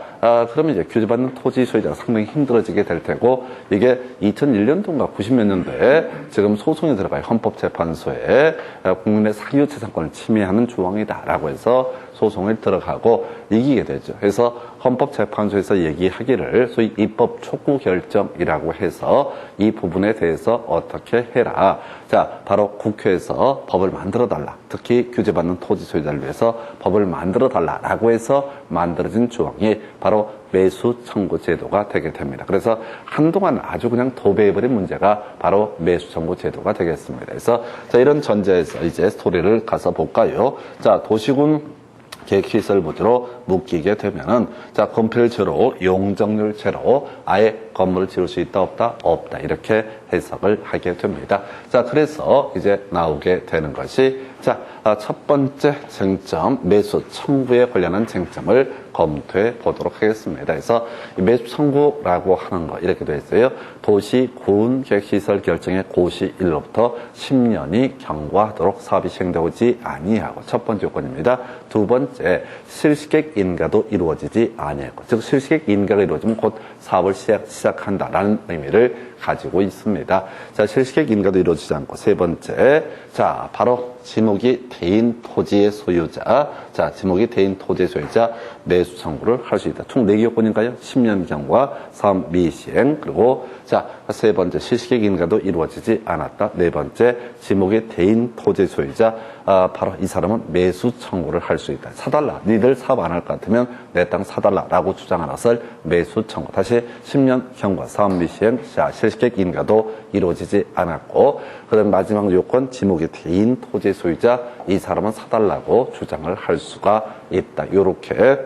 그러면 이제 규제받는 토지 소유자가 상당히 힘들어지게 될 테고 이게 2001년도인가 90몇 년도에 지금 소송이 들어가요. 헌법재판소에 국민의 사유재산권을 침해하는 조항이다라고 해서 소송을 들어가고 이기게 되죠. 그래서 헌법재판소에서 얘기하기를 소위 입법 촉구 결정이라고 해서 이 부분에 대해서 어떻게 해라. 자, 바로 국회에서 법을 만들어달라. 특히 규제받는 토지 소유자를 위해서 법을 만들어달라라고 해서 만들어진 조항이 바로 매수 청구 제도가 되게 됩니다. 그래서 한동안 아주 그냥 도배해버린 문제가 바로 매수 청구 제도가 되겠습니다. 그래서 자, 이런 전제에서 이제 스토리를 가서 볼까요? 자, 도시군 계획시설 부지로 묶이게 되면은 자, 건폐율 제로, 용적률 제로, 아예 건물을 지을 수 있다 없다? 없다. 이렇게 해석을 하게 됩니다. 자, 그래서 이제 나오게 되는 것이 자, 첫 번째 쟁점, 매수 청구에 관련한 쟁점을 검토해 보도록 하겠습니다. 그래서 이 매수 청구라고 하는 거 이렇게 되어 있어요. 도시 군 계획시설 결정의 고시일로부터 10년이 경과하도록 사업이 시행되지 아니하고 첫 번째 요건입니다. 두 번째, 실시계획 인가도 이루어지지 아니하고 즉 실시계획 인가가 이루어지면 곧 사업을 시작한다라는 의미를 가지고 있습니다. 자, 실시계획 인가도 이루어지지 않고 세 번째, 자, 바로 지목이 대인 토지의 소유자, 자, 지목이 대인 토지의 소유자 매수 청구를 할 수 있다. 총 4개 요건인가요? 10년 경과, 사업 미시행, 그리고 자, 세 번째, 실시계획 인가도 이루어지지 않았다. 네 번째, 지목이 대인 토지 소유자, 바로 이 사람은 매수 청구를 할 수 있다. 사달라. 니들 사업 안 할 것 같으면 내 땅 사달라라고 주장하는 것을 매수 청구. 다시 10년 경과, 사업 미시행, 자, 실시계획 인가도 이루어지지 않았고, 그 다음 마지막 요건, 지목이 대인 토지 소유자, 이 사람은 사달라고 주장을 할 수가 있다. 요렇게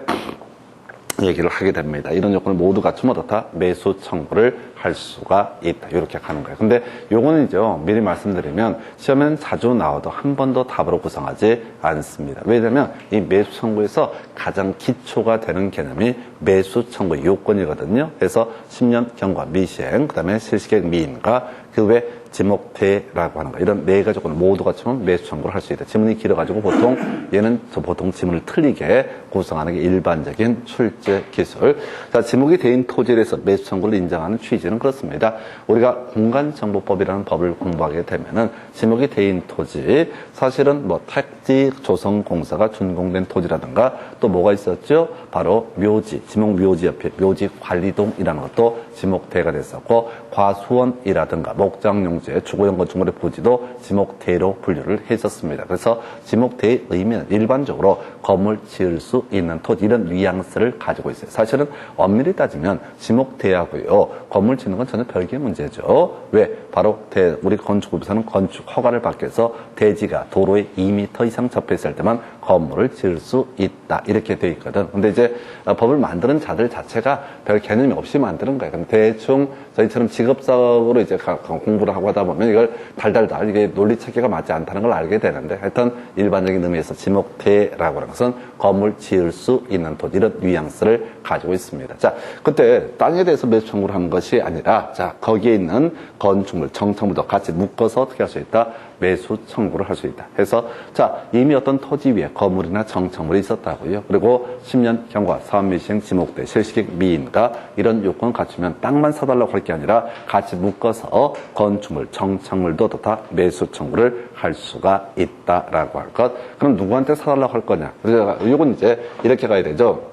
얘기를 하게 됩니다. 이런 요건을 모두 갖추면 어떻다? 매수 청구를 할 수가 있다. 이렇게 가는 거예요. 근데 요거는요, 미리 말씀드리면 시험에는 자주 나와도 한 번도 답으로 구성하지 않습니다. 왜냐면 이 매수 청구에서 가장 기초가 되는 개념이 매수 청구의 요건이거든요. 그래서 10년 경과 미시행, 그 다음에 실시계획 미인가, 그 외 지목대라고 하는 거, 이런 네 가지 조건을 모두 갖추면 매수 청구를 할 수 있다. 지문이 길어가지고 보통 얘는 보통 지문을 틀리게 구성하는 게 일반적인 출제 기술. 자, 지목이 대인 토지에 대해서 매수 청구를 인정하는 취지는 그렇습니다. 우리가 공간정보법이라는 법을 공부하게 되면은 지목이 대인 토지, 사실은 뭐 택지 조성공사가 준공된 토지라든가 또 뭐가 있었죠? 바로 묘지, 지목 묘지 옆에 묘지 관리동이라는 것도 지목대가 됐었고, 과수원이라든가 목장용 주거용 건축물의 부지도 지목대로 분류를 했었습니다. 그래서 지목대의 의미는 일반적으로 건물 지을 수 있는 토지, 이런 뉘앙스를 가지고 있어요. 사실은 엄밀히 따지면 지목대하고요, 건물 짓는 건 전혀 별개의 문제죠. 왜? 바로 우리 건축법에서는 건축 허가를 받기 위해서 대지가 도로에 2m 이상 접해 있을 때만 건물을 지을 수 있다. 이렇게 돼 있거든. 근데 이제 법을 만드는 자들 자체가 별 개념이 없이 만드는 거예요. 그럼 대충 저희처럼 직업적으로 이제 공부를 하고 하다 보면 이걸 달달달 이게 논리 체계가 맞지 않다는 걸 알게 되는데 하여튼 일반적인 의미에서 지목대라고 하는 것은 건물 지을 수 있는 돈 이런 뉘앙스를 가지고 있습니다. 자, 그때 땅에 대해서 매수 청구를 하는 것이 아니라 자, 거기에 있는 건축물, 정착물도 같이 묶어서 어떻게 할 수 있다? 매수 청구를 할 수 있다. 해서 자, 이미 어떤 토지 위에 건물이나 정착물이 있었다고요. 그리고 10년 경과, 사업미시행, 지목대, 실시객, 미인가 이런 요건을 갖추면 땅만 사달라고 할 게 아니라 같이 묶어서 건축물, 정착물도 다 매수 청구를 할 수가 있다라고 할 것. 그럼 누구한테 사달라고 할 거냐? 그래서 이건 이제 이렇게 가야 되죠.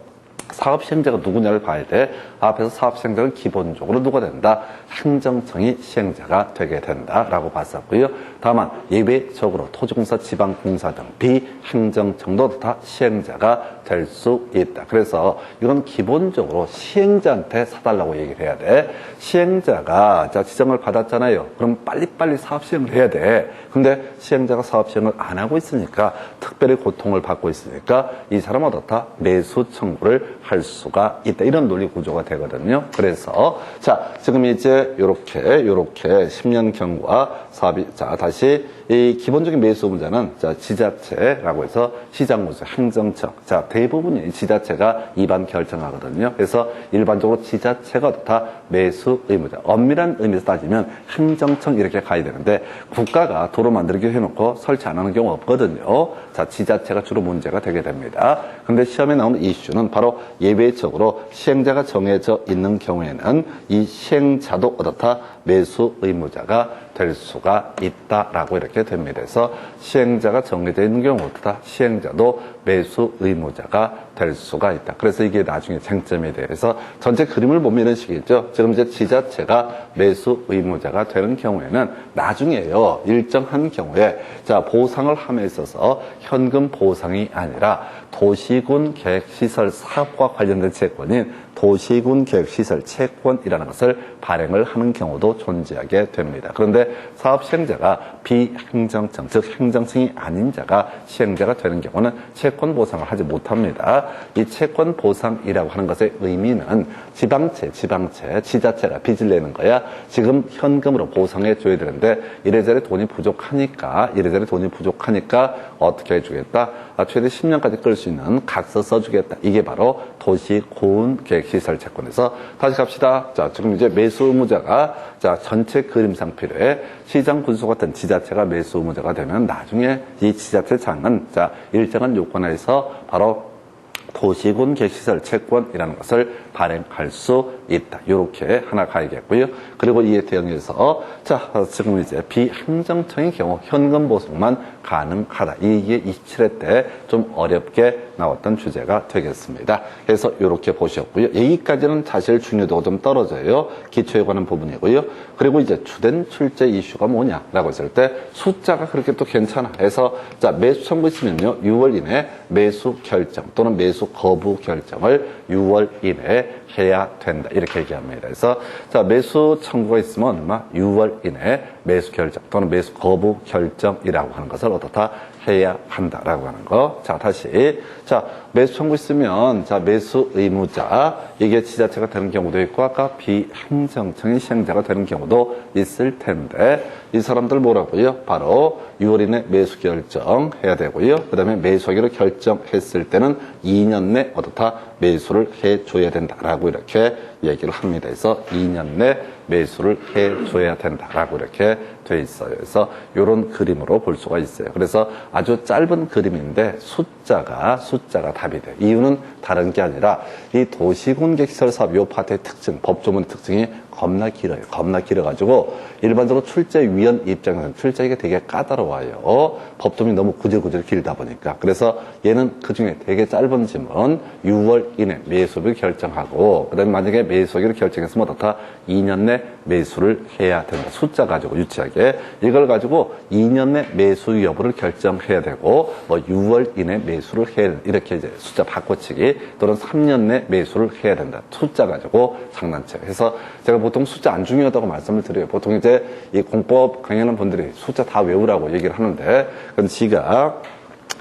사업 시행자가 누구냐를 봐야 돼. 앞에서 사업 시행자는 기본적으로 누가 된다? 행정청이 시행자가 되게 된다라고 봤었고요. 다만 예외적으로 토지공사, 지방공사 등 비행정청도 다 시행자가 될 수 있다. 그래서 이건 기본적으로 시행자한테 사달라고 얘기를 해야 돼. 시행자가 자 지정을 받았잖아요. 그럼 빨리빨리 사업 시행을 해야 돼. 근데 시행자가 사업 시행을 안 하고 있으니까 특별히 고통을 받고 있으니까 이 사람은 어떻다? 매수 청구를 할 수가 있다. 이런 논리 구조가 되거든요. 그래서 자 지금 이제 요렇게 10년 경과 사업이 자 다시 이 기본적인 매수 의무자는 자 지자체라고 해서 시장군수, 행정청 자 대부분이 지자체가 입안 결정하거든요. 그래서 일반적으로 지자체가 다 매수 의무자. 엄밀한 의미에서 따지면 행정청 이렇게 가야 되는데 국가가 도로 만들기 해놓고 설치 안 하는 경우 없거든요. 자 지자체가 주로 문제가 되게 됩니다. 근데 시험에 나오는 이슈는 바로 예외적으로 시행자가 정해져 있는 경우에는 이 시행자도 어떻다? 매수 의무자가 될 수가 있다라고 이렇게 됩니다. 그래서 시행자가 정해져 있는 경우 어떻다? 시행자도 매수 의무자가 될 수가 있다. 그래서 이게 나중에 쟁점에 대해서 전체 그림을 보면 이런 식이죠. 지금 이제 지자체가 매수 의무자가 되는 경우에는 나중에요. 일정한 경우에 자 보상을 함에 있어서 현금 보상이 아니라 도시군 계획시설 사업과 관련된 채권인 도시군 계획시설 채권이라는 것을 발행을 하는 경우도 존재하게 됩니다. 그런데 사업 시행자가 비행정청, 즉 행정청이 아닌 자가 시행자가 되는 경우는 채권 보상을 하지 못합니다. 이 채권 보상이라고 하는 것의 의미는 지방채, 지자체가 빚을 내는 거야. 지금 현금으로 보상해 줘야 되는데 이래저래 돈이 부족하니까 어떻게 해주겠다? 최대 10년까지 끌 수 있는 각서 써주겠다. 이게 바로 도시고운계획시설 채권에서 다시 갑시다. 자, 지금 이제 매수 의무자가 자 전체 그림상 필요해. 시장 군수 같은 지자체가 매수 의무자가 되면 나중에 이 지자체장은 자 일정한 요건에서 바로 도시군 계획시설 채권이라는 것을 발행할 수 있다. 이렇게 하나 가야겠고요. 그리고 이에 대응해서 자 지금 이제 비행정청의 경우 현금 보상만 가능하다. 이게 27회 때 좀 어렵게 나왔던 주제가 되겠습니다. 그래서 이렇게 보셨고요. 여기까지는 사실 중요도가 좀 떨어져요. 기초에 관한 부분이고요. 그리고 이제 주된 출제 이슈가 뭐냐라고 했을 때 숫자가 그렇게 또 괜찮아. 해서 자 매수 청구 있으면요. 6월 이내 매수 결정 또는 매수 거부 결정을 6월 이내에 해야 된다. 이렇게 얘기합니다. 그래서 자 매수 청구가 있으면 얼마? 6월 이내에 매수 결정 또는 매수 거부 결정이라고 하는 것을 어떻다? 해야 한다라고 하는 거. 자, 다시. 자, 매수 청구 있으면, 자, 매수 의무자. 이게 지자체가 되는 경우도 있고, 아까 비행정청이 시행자가 되는 경우도 있을 텐데, 이 사람들 뭐라고요? 바로 6월 이내 매수 결정 해야 되고요. 그 다음에 매수하기로 결정했을 때는 2년 내 어떻다? 매수를 해줘야 된다라고 이렇게 얘기를 합니다. 그래서 2년 내 매수를 해줘야 된다라고 이렇게 돼 있어요. 그래서 이런 그림으로 볼 수가 있어요. 그래서 아주 짧은 그림인데 숫자가 답이 돼요. 이유는 다른 게 아니라 이 도시군계시설 사업 요 파트의 특징, 법조문 특징이 겁나 길어요. 겁나 길어가지고 일반적으로 출제위원 입장에서는 출제하기가 되게 까다로워요. 법조문이 너무 구질구질 길다 보니까. 그래서 얘는 그중에 되게 짧은 지문 6월 이내 매수를 결정하고 그다음에 만약에 매수하기로 결정했으면 어떻다? 2년 내 매수를 해야 된다. 숫자 가지고 유치하게 이걸 가지고 2년 내 매수 여부를 결정해야 되고 뭐 6월 이내 매수를 해야 된다. 이렇게 이제 숫자 바꿔치기 또는 3년 내 매수를 해야 된다. 숫자 가지고 장난쳐요. 그래서 제가 보통 숫자 안 중요하다고 말씀을 드려요. 보통 이제 이 공법 강의하는 분들이 숫자 다 외우라고 얘기를 하는데, 근데 지가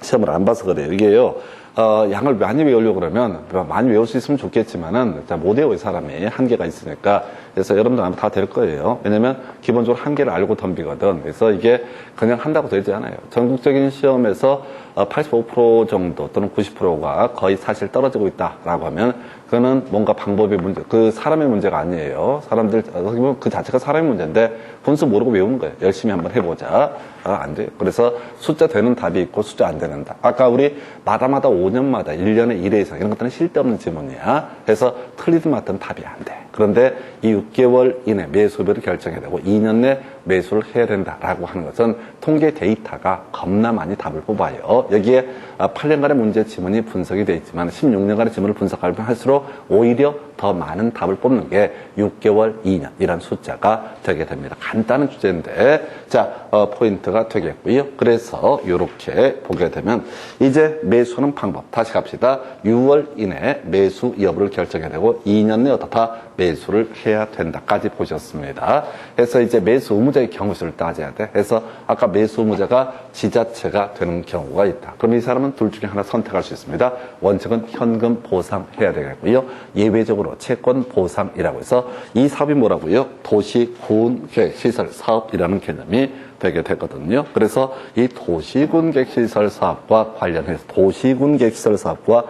시험을 안 봐서 그래요. 이게요, 양을 많이 외우려고 그러면 많이 외울 수 있으면 좋겠지만은 못 외워요, 사람이. 한계가 있으니까. 그래서 여러분들 아마 다 될 거예요. 왜냐면 기본적으로 한계를 알고 덤비거든. 그래서 이게 그냥 한다고 되지 않아요. 전국적인 시험에서 85% 정도 또는 90%가 거의 사실 떨어지고 있다라고 하면 그거는 뭔가 방법의 문제, 그 사람의 문제가 아니에요. 사람들, 어떻게 보면 그 자체가 사람의 문제인데 분수 모르고 외우는 거예요. 열심히 한번 해보자. 안 돼요. 그래서 숫자 되는 답이 있고 숫자 안 되는 답. 아까 우리 마다마다 5년마다 1년에 1회 이상 이런 것들은 쓸데없는 지문이야. 그래서 틀리든 맞든 답이 안 돼. 그런데 이 6개월 이내 매수비를 결정해야 되고 2년 내 매수를 해야 된다라고 하는 것은 통계 데이터가 겁나 많이 답을 뽑아요. 여기에 8년간의 문제 지문이 분석이 되어 있지만 16년간의 지문을 분석하면 할수록 오히려 더 많은 답을 뽑는 게 6개월, 2년 이란 숫자가 되게 됩니다. 간단한 주제인데 자 포인트가 되겠고요. 그래서 이렇게 보게 되면 이제 매수하는 방법 다시 갑시다. 6월 이내 매수 여부를 결정해야 되고 2년 내에 어떻다 매수를 해야 된다까지 보셨습니다. 그래서 이제 매수 의무자의 경우수를 따져야 돼. 그래서 아까 매수 의무자가 지자체가 되는 경우가 있다. 그럼 이 사람은 둘 중에 하나 선택할 수 있습니다. 원칙은 현금 보상해야 되겠고요. 예외적으로 채권 보상이라고 해서 이 사업이 뭐라고요? 도시군계획시설 사업이라는 개념이 되게 되거든요. 그래서 이 도시군계획시설 사업과 관련해서 도시군계획시설 사업과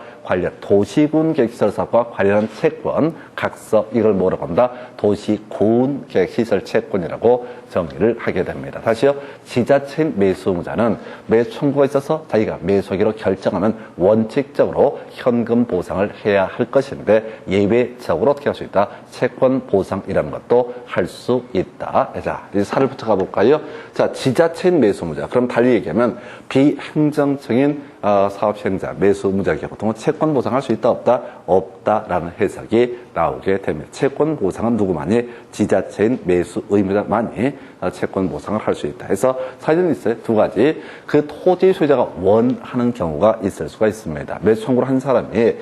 관련한 채권, 각서, 이걸 뭐라고 한다? 도시군계획시설 채권이라고 정의를 하게 됩니다. 다시요, 지자체인 매수의무자는 매수 청구가 있어서 자기가 매수하기로 결정하면 원칙적으로 현금 보상을 해야 할 것인데 예외적으로 어떻게 할 수 있다? 채권 보상이라는 것도 할 수 있다. 자, 이제 살을 붙여가 볼까요? 자, 지자체인 매수의무자. 그럼 달리 얘기하면 비행정적인 사업 시행자, 매수 의무자의 경우 보통 채권 보상할 수 있다 없다? 없다라는 해석이 나오게 됩니다. 채권 보상은 누구만이? 지자체인 매수 의무자만이 채권 보상을 할 수 있다. 그래서 사실은 있어요. 두 가지. 그 토지 소유자가 원하는 경우가 있을 수가 있습니다. 매수 청구를 한 사람이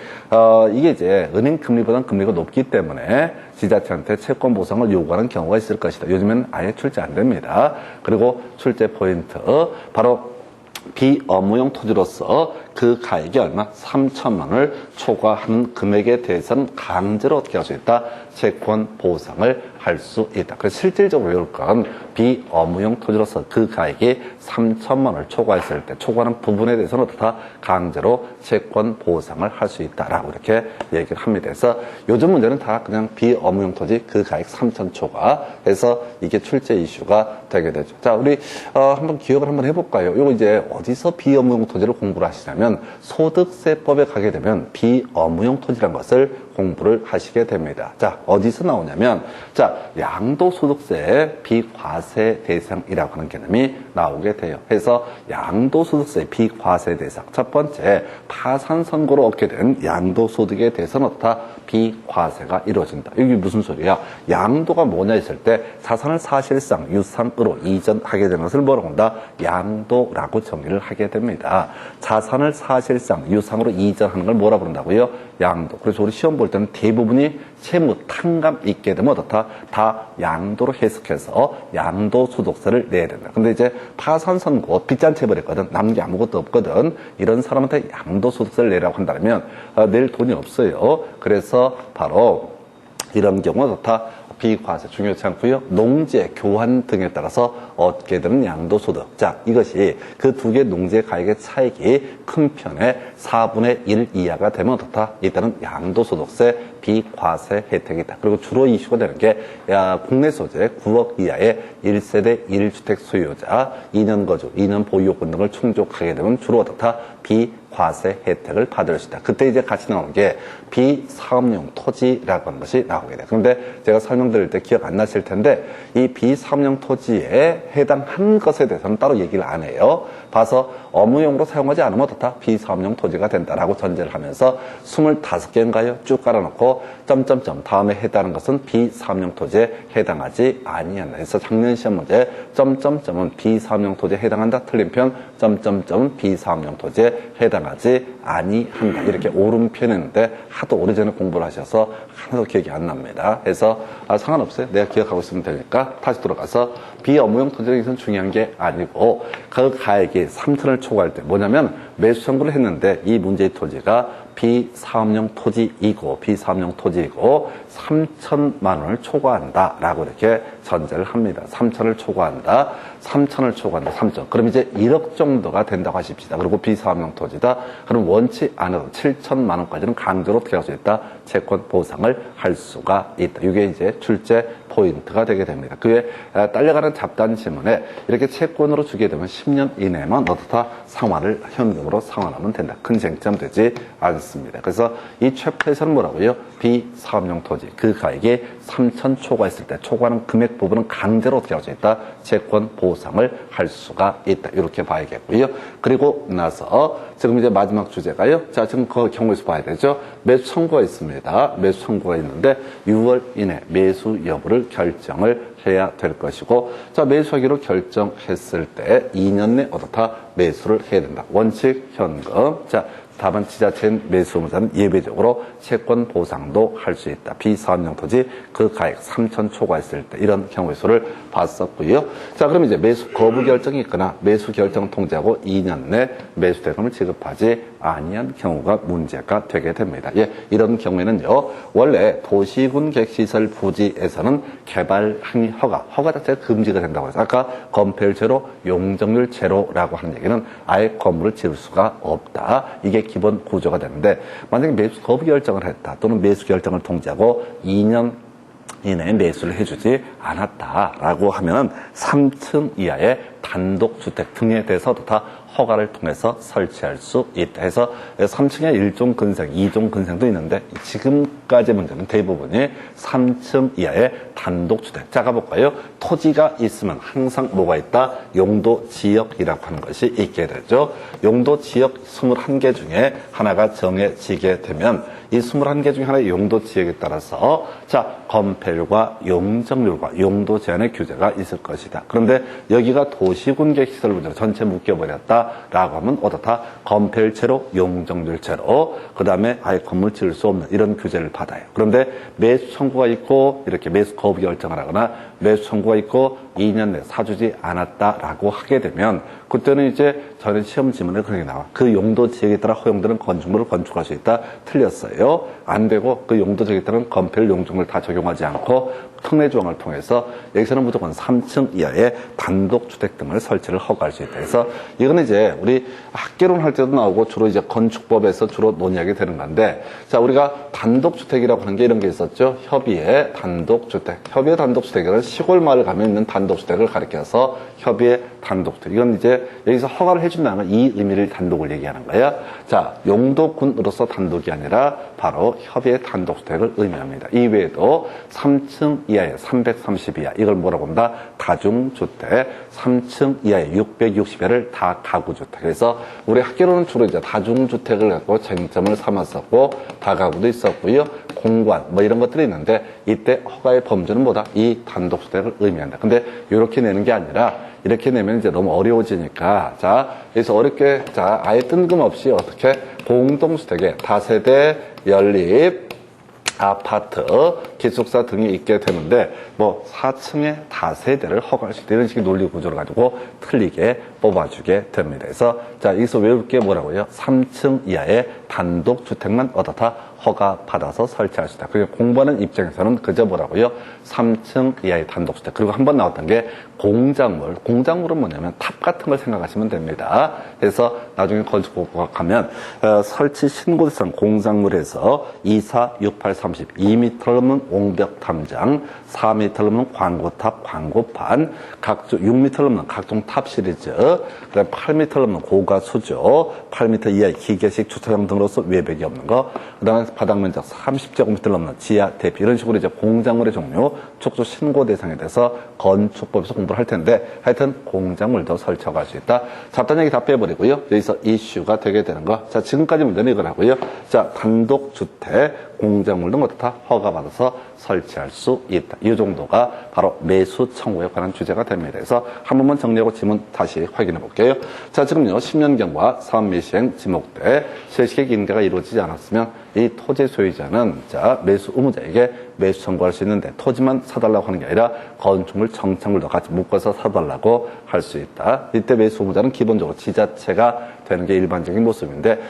이게 이제 은행 금리보다는 금리가 높기 때문에 지자체한테 채권 보상을 요구하는 경우가 있을 것이다. 요즘에는 아예 출제 안 됩니다. 그리고 출제 포인트 바로 비업무용 토지로서 그 가액이 얼마? 3천만 원을 초과하는 금액에 대해서는 강제로 어떻게 할 수 있다? 채권 보상을 할 수 있다. 그래서 실질적으로 외울 건 비업무용 토지로서 그 가액이 3천만 원을 초과했을 때 초과하는 부분에 대해서는 어떻다? 강제로 채권 보상을 할 수 있다라고 이렇게 얘기를 합니다. 그래서 요즘 문제는 다 그냥 비업무용 토지 그 가액 3천 초과 해서 이게 출제 이슈가 되게 되죠. 자, 우리 한번 기억을 한번 해볼까요? 이거 이제 어디서 비업무용 토지를 공부를 하시냐면 소득세법에 가게 되면 비업무용 토지라는 것을 공부를 하시게 됩니다. 자, 어디서 나오냐면 자, 양도소득세 비과세 대상이라고 하는 개념이 나오게 돼요. 그래서 양도소득세 비과세 대상 첫 번째 파산 선고로 얻게 된 양도소득에 대해서는 어떻다? 비과세가 이루어진다. 이게 무슨 소리야? 양도가 뭐냐 했을 때 자산을 사실상 유상으로 이전하게 되는 것을 뭐라고 한다? 양도라고 정의를 하게 됩니다. 자산을 사실상 유상으로 이전하는 걸 뭐라고 그런다고요? 양도. 그래서 우리 시험 볼 때는 대부분이 채무 탕감 있게 되면 어떻다? 다 양도로 해석해서 양도소득세를 내야 된다. 근데 이제 파산 선고 빚잔치 해버렸거든. 남는 게 아무것도 없거든. 이런 사람한테 양도소득세를 내라고 한다면 낼 돈이 없어요. 그래서 바로 이런 경우는 어떻다? 비과세 중요치 않고요. 농지, 교환 등에 따라서 얻게 되는 양도소득. 자, 이것이 그 두 개 농지의 가액의 차익이 큰 편의 4분의 1 이하가 되면 어떻다? 이때는 양도소득세 비과세 혜택이다. 그리고 주로 이슈가 되는 게 국내 소재 9억 이하의 1세대 1주택 소유자, 2년 거주, 2년 보유요건 등을 충족하게 되면 주로 어떻다? 비과세 혜택을 받을 수 있다. 그때 이제 같이 나오는 게 비사업용 토지라고 하는 것이 나오게 돼요. 그런데 제가 설명드릴 때 기억 안 나실 텐데 이 비사업용 토지에 해당한 것에 대해서는 따로 얘기를 안 해요. 봐서 업무용으로 사용하지 않으면 어떻다? 비사업용 토지가 된다라고 전제를 하면서 25개인가요? 쭉 깔아놓고 점점점 다음에 해당하는 것은 비사업용 토지에 해당하지 아니한다. 그래서 작년 시험 문제 점점점은 비사업용 토지에 해당한다. 틀린 편 점점점은 비사업용 토지에 해당한다. 발생하지 아니한다. 이렇게 옳은 표현했는데 하도 오래전에 공부를 하셔서 하나도 기억이 안 납니다. 그래서 상관없어요. 내가 기억하고 있으면 되니까 다시 돌아가서 비업무용 토지는 중요한 게 아니고 그 가액이 3천을 초과할 때 뭐냐면 매수 청구를 했는데 이 문제의 토지가 비사업용 토지이고 3천만 원을 초과한다라고 이렇게 전제를 합니다. 3천을 초과한다. 3천. 그럼 이제 1억 정도가 된다고 하십시다. 그리고 비사업용 토지다. 그럼 원치 않아도 7천만 원까지는 강제로 어떻게 할 수 있다? 채권 보상을 할 수가 있다. 이게 이제 출제 포인트가 되게 됩니다. 그 외에 딸려가는 잡단 지문에 이렇게 채권으로 주게 되면 10년 이내만 어떻다? 상환을 현금으로 상환하면 된다. 큰 쟁점 되지 않습니다. 그래서 이 챕터에서는 뭐라고요? 비사업용 토지 그 가액이 3천 초과했을 때 초과하는 금액 부분은 강제로 어떻게 할 수 있다? 채권 보상을 할 수가 있다. 이렇게 봐야겠고요. 그리고 나서 지금 이제 마지막 주제가요. 자, 지금 그 경우에서 봐야 되죠. 매수 청구가 있습니다. 매수 청구가 있는데 6월 이내 매수 여부를 결정을 해야 될 것이고, 자, 매수하기로 결정했을 때 2년 내 어떻다? 매수를 해야 된다. 원칙 현금. 자, 다만 지자체인 매수무자는 예외적으로 채권 보상도 할 수 있다. 비사업용 토지 그 가액 3천 초과했을 때 이런 경우의 수를 봤었고요. 자, 그럼 이제 매수 거부 결정이 있거나 매수 결정 통지하고 2년 내 매수 대금을 지급하지 아니한 경우가 문제가 되게 됩니다. 예, 이런 경우에는요. 원래 도시군 객시설 부지에서는 개발 행위 허가 자체가 금지가 된다고 해서 아까 건폐율 제로, 용적률 제로라고 하는 얘기는 아예 건물을 지을 수가 없다. 이게 기본 구조가 되는데 만약에 매수 거부 결정을 했다 또는 매수 결정을 통지하고 2년 이내에 매수를 해주지 않았다라고 하면은 3층 이하의 단독주택 등에 대해서도 다 허가를 통해서 설치할 수 있다 해서 3층에 1종 근생, 2종 근생도 있는데 지금까지 문제는 대부분이 3층 이하의 단독주택. 자, 가볼까요? 토지가 있으면 항상 뭐가 있다? 용도 지역이라고 하는 것이 있게 되죠. 용도 지역 21개 중에 하나가 정해지게 되면 이 21개 중에 하나의 용도 지역에 따라서 자, 건폐율과 용적률과 용도 제한의 규제가 있을 것이다. 그런데 여기가 도시군객시설 문제로 전체 묶여버렸다라고 하면 어떻다? 건폐율 제로, 용적률 제로, 그 다음에 아예 건물 지을 수 없는 이런 규제를 받아요. 그런데 매수 청구가 있고 이렇게 매수 거부 결정을 하거나 매수 청구가 있고 2년 내 사주지 않았다라고 하게 되면 그때는 이제 저는 시험 지문에 그렇게 나와. 그 용도 지역에 따라 허용되는 건축물을 건축할 수 있다. 틀렸어요. 안 되고 그 용도 지역에 따른 건폐율 용적률 다 적용하지 않고 특례 조항을 통해서 여기서는 무조건 3층 이하의 단독주택 등을 설치를 허가할 수 있다. 그래서 이거는 이제 우리 학개론 할 때도 나오고 주로 이제 건축법에서 주로 논의하게 되는 건데 자, 우리가 단독주택이라고 하는 게 이런 게 있었죠. 협의의 단독주택. 협의의 단독주택이라는 시골 마을 가면 있는 단독주택을 가리켜서 협의의 단독주택. 이건 이제 여기서 허가를 해준다는 건 이 의미를 단독을 얘기하는 거야. 자, 용도군으로서 단독이 아니라 바로 협의의 단독주택을 의미합니다. 이외에도 3층 이하의 330 이하 이걸 뭐라고 합니다? 다중주택. 3층 이하의 660여를 다 가구주택. 그래서 우리 학교로는 주로 이제 다중주택을 갖고 쟁점을 삼았었고 다가구도 있었고요. 공관 뭐 이런 것들이 있는데 이때 허가의 범주는 뭐다? 이 단독주택을 의미한다. 근데 이렇게 내는 게 아니라 이렇게 내면 이제 너무 어려워지니까 자, 그래서 어렵게 자, 아예 뜬금없이 어떻게 공동주택에 다세대 연립 아파트, 기숙사 등이 있게 되는데 뭐 4층에 다세대를 허가할 수 있다. 이런 식의 논리 구조를 가지고 틀리게 뽑아주게 됩니다. 그래서 자, 여기서 외울 게 뭐라고요? 3층 이하의 단독주택만 어떻다? 허가받아서 설치할 수 있다. 그리고 공부하는 입장에서는 그저 뭐라고요? 3층 이하의 단독주택. 그리고 한 번 나왔던 게 공작물. 공작물은 뭐냐면 탑 같은 걸 생각하시면 됩니다. 그래서 나중에 건축공부가 가면 설치 신고대상 공작물에서 24, 68, 30, 2m 넘는 옹벽 탐장, 4m 넘는 광고탑, 광고판, 각종 6m 넘는 각종 탑 시리즈, 그다음에 8m 넘는 고가 수조, 8m 이하의 기계식 주차장 등으로서 외벽이 없는 거, 그다음에 바닥 면적 30제곱미터 넘는 지하 대피 이런 식으로 이제 공작물의 종류, 촉수 신고 대상에 대해서 건축법에서 공부를 할 텐데 하여튼 공작물도 설치할 수 있다. 잡단 얘기 다 빼버리고요. 여기서 이슈가 되게 되는 거. 자, 지금까지 문제는 이거라고요. 자, 단독주택, 공작물 등 어떻다? 허가받아서 설치할 수 있다. 이 정도가 바로 매수 청구에 관한 주제가 됩니다. 그래서 한 번만 정리하고 지문 다시 확인해 볼게요. 자, 지금요 10년 경과 사업 미시행 지목돼 실시객 인가가 이루어지지 않았으면 이 토지 소유자는 자 매수 의무자에게 매수 청구할 수 있는데 토지만 사달라고 하는 게 아니라 건축물 정착물도 같이 묶어서 사달라고 할 수 있다. 이때 매수 의무자는 기본적으로 지자체가 되는 게 일반적인 모습인데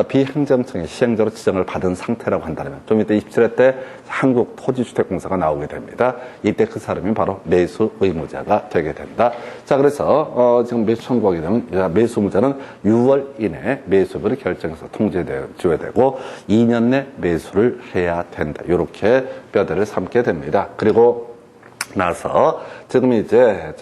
비행정청의 시행자로 지정을 받은 상태라고 한다면 좀 이따 27회 때 한국토지주택공사가 나오게 됩니다. 이때 그 사람이 바로 매수 의무자가 되게 된다. 자, 그래서 지금 매수 청구하게 되면 매수 의무자는 6월 이내 매수를 결정해서 통지해줘야 되고 2년 내 매수를 해야 된다. 이렇게 뼈대를 삼게 됩니다. 그리고 나서 지금 이제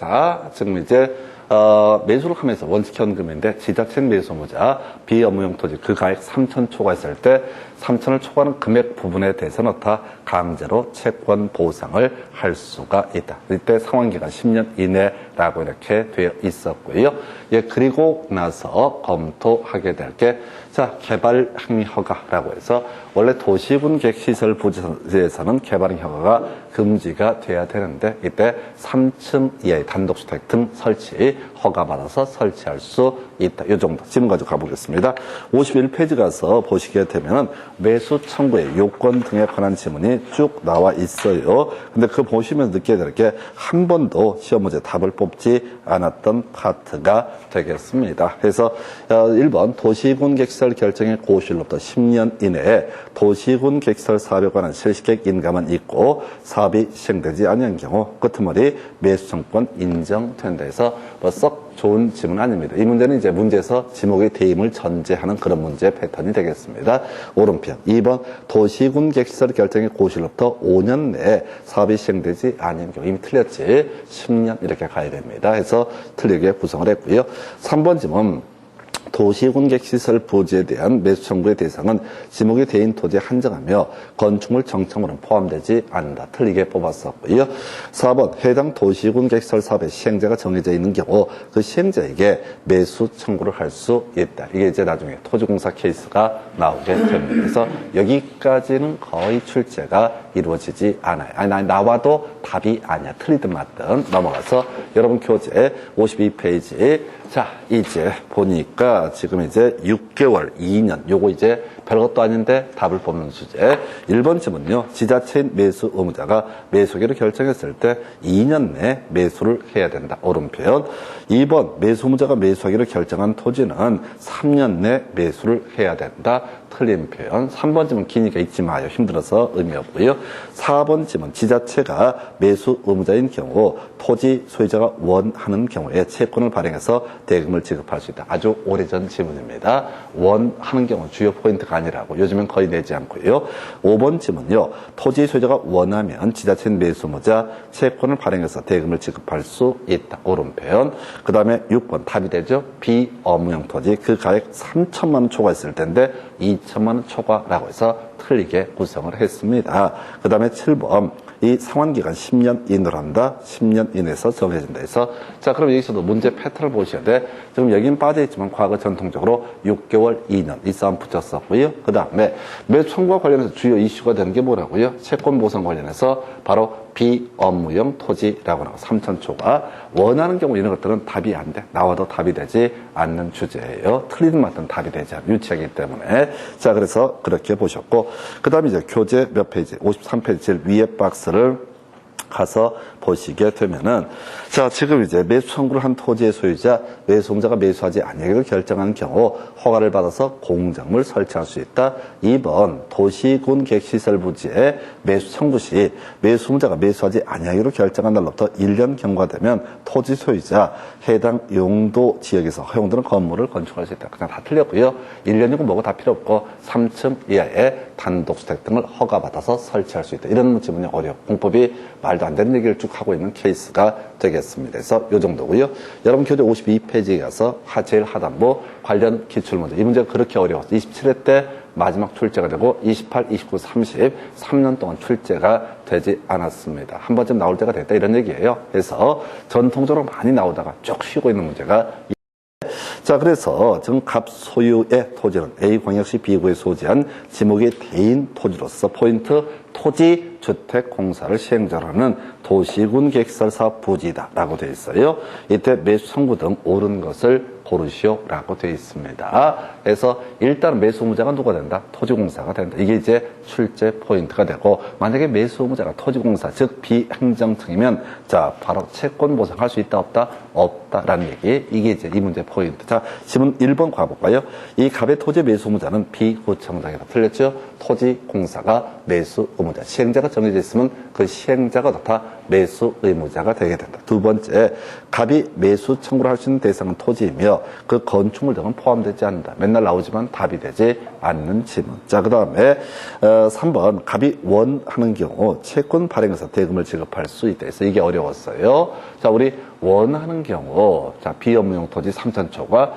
매수를 하면서 원칙 현금인데 지자체 매수의무자 비업무용 토지 그 가액 3천 초과했을 때 3천을 초과하는 금액 부분에 대해서는 다 강제로 채권 보상을 할 수가 있다. 이때 상환기간 10년 이내라고 이렇게 되어 있었고요. 예, 그리고 나서 검토하게 될 게 자, 개발 행위 허가라고 해서 원래 도시군 객시설 부지에서는 개발 행위 허가가 금지가 돼야 되는데 이때 3층 이하의 단독주택 등 설치 허가받아서 설치할 수 있다. 이 정도 지문 가지고 가보겠습니다. 51페이지 가서 보시게 되면은 매수 청구의 요건 등에 관한 지문이 쭉 나와 있어요. 근데 그거 보시면서 느끼게 될 게 한 번도 시험 문제 답을 뽑지 않았던 파트가 되겠습니다. 그래서 1번 도시군 객시설 결정의 고시일로부터 10년 이내에 도시군 객시설 사업에 관한 실시객 인가만 있고 사업이 시행되지 않은 경우 끄트머리 매수 청구권 인정된다 해서 썩 좋은 지문 아닙니다. 이 문제는 이제 문제에서 지목의 대임을 전제하는 그런 문제 패턴이 되겠습니다. 오른편 2번 도시군 객시설 결정의 고시일로부터 5년 내에 사업이 시행되지 않은 경우 이미 틀렸지 10년 이렇게 가야 됩니다. 해서 틀리게 구성을 했고요. 3번 지문 도시군 객시설 부지에 대한 매수 청구의 대상은 지목의 대인 토지에 한정하며 건축물 정착물은 포함되지 않는다. 틀리게 뽑았었고요. 4번 해당 도시군 객시설 사업의 시행자가 정해져 있는 경우 그 시행자에게 매수 청구를 할 수 있다. 이게 이제 나중에 토지공사 케이스가 나오게 됩니다. 그래서 여기까지는 거의 출제가 이루어지지 않아요. 아니, 나와도 답이 아니야. 틀리든 맞든 넘어가서 여러분 교재 52페이지 자, 이제 보니까 지금 이제 6개월, 2년, 요거 이제 별것도 아닌데 답을 뽑는 주제. 1번 지문요. 지자체인 매수 의무자가 매수기를 결정했을 때 2년 내 매수를 해야 된다. 오른편. 2번 매수 의무자가 매수하기로 결정한 토지는 3년 내 매수를 해야 된다. 틀린 표현. 3번 지문 기니까 읽지 마요. 힘들어서 의미 없고요. 4번 지문 지자체가 매수 의무자인 경우 토지 소유자가 원하는 경우에 채권을 발행해서 대금을 지급할 수 있다. 아주 오래전 지문입니다. 원하는 경우 주요 포인트가 아니라고 요즘엔 거의 내지 않고요. 5번 지문요. 토지 소유자가 원하면 지자체 매수 의무자 채권을 발행해서 대금을 지급할 수 있다. 오른편. 그 다음에 6번 답이 되죠. 비업무용 토지 그 가액 3천만 원 초과했을 텐데 2천만 원 초과라고 해서 틀리게 구성을 했습니다. 그 다음에 7번 이 상환기간 10년 이내로 한다. 10년 이내에서 정해진다 해서 자 그럼 여기서도 문제 패턴을 보셔야 돼. 지금 여긴 빠져있지만 과거 전통적으로 6개월, 2년 이 싸움 붙였었고요. 그 다음에 매수 청구와 관련해서 주요 이슈가 되는 게 뭐라고요? 채권 보상 관련해서 바로 비업무용 토지라고 나와 3천 초과 원하는 경우 이런 것들은 답이 안 돼. 나와도 답이 되지 않는 주제예요. 틀리든 맞든 답이 되지 않는 유치하기 때문에 자 그래서 그렇게 보셨고 그 다음에 이제 교재 몇 페이지 53페이지 제일 위에 박스를 가서 보시게 되면은 자 지금 이제 매수 청구를 한 토지의 소유자 매수자가 매수하지 아니하기로 결정한 경우 허가를 받아서 공작물 설치할 수 있다. 2번 도시군 객시설 부지에 매수 청구 시 매수자가 매수하지 아니하기로 결정한 날로부터 1년 경과되면 토지 소유자 해당 용도 지역에서 허용되는 건물을 건축할 수 있다. 그냥 다 틀렸고요. 1년이고 뭐고 다 필요 없고 3층 이하의 단독주택 등을 허가받아서 설치할 수 있다. 이런 지문이 어려워. 공법이 말도 안 되는 얘기를 쭉 하고 있는 케이스가 되겠습니다. 그래서 이 정도고요. 여러분 교재 52페이지에 가서 제일 하단부 관련 기출문제. 이 문제가 그렇게 어려워서 27회 때 마지막 출제가 되고 28, 29, 30, 3년 동안 출제가 되지 않았습니다. 한 번쯤 나올 때가 됐다 이런 얘기예요. 그래서 전통적으로 많이 나오다가 쭉 쉬고 있는 문제가 자, 그래서 지금 갑 소유의 토지는 A광역시 B구에 소지한 지목의 대인 토지로서 포인트 토지주택공사를 시행자로 하는 도시군계획시설사업 부지다라고 되어 있어요. 이때 매수 청구 등 옳은 것을 고르시오라고 되어 있습니다. 그래서 일단 매수 의무자가 누가 된다? 토지공사가 된다. 이게 이제 출제 포인트가 되고, 만약에 매수 의무자가 토지공사, 즉 비행정청이면 자 바로 채권 보상할 수 있다 없다? 없다라는 얘기. 이게 이제 이 문제 포인트. 자, 지문 1번 가볼까요? 이 갑의 토지 매수 의무자는 비구청장이다. 틀렸죠? 토지공사가 매수 의무자. 시행자가 정해져 있으면 그 시행자가 다 매수 의무자가 되게 된다. 두 번째, 갑이 매수 청구를 할 수 있는 대상은 토지이며 그 건축물 등은 포함되지 않는다. 맨날 나오지만 답이 되지 않는 지문. 자, 그 다음에 3번, 갑이 원하는 경우 채권 발행에서 대금을 지급할 수 있다. 그래서 이게 어려웠어요. 자, 우리 원하는 경우, 자, 비업무용 토지 3,000초가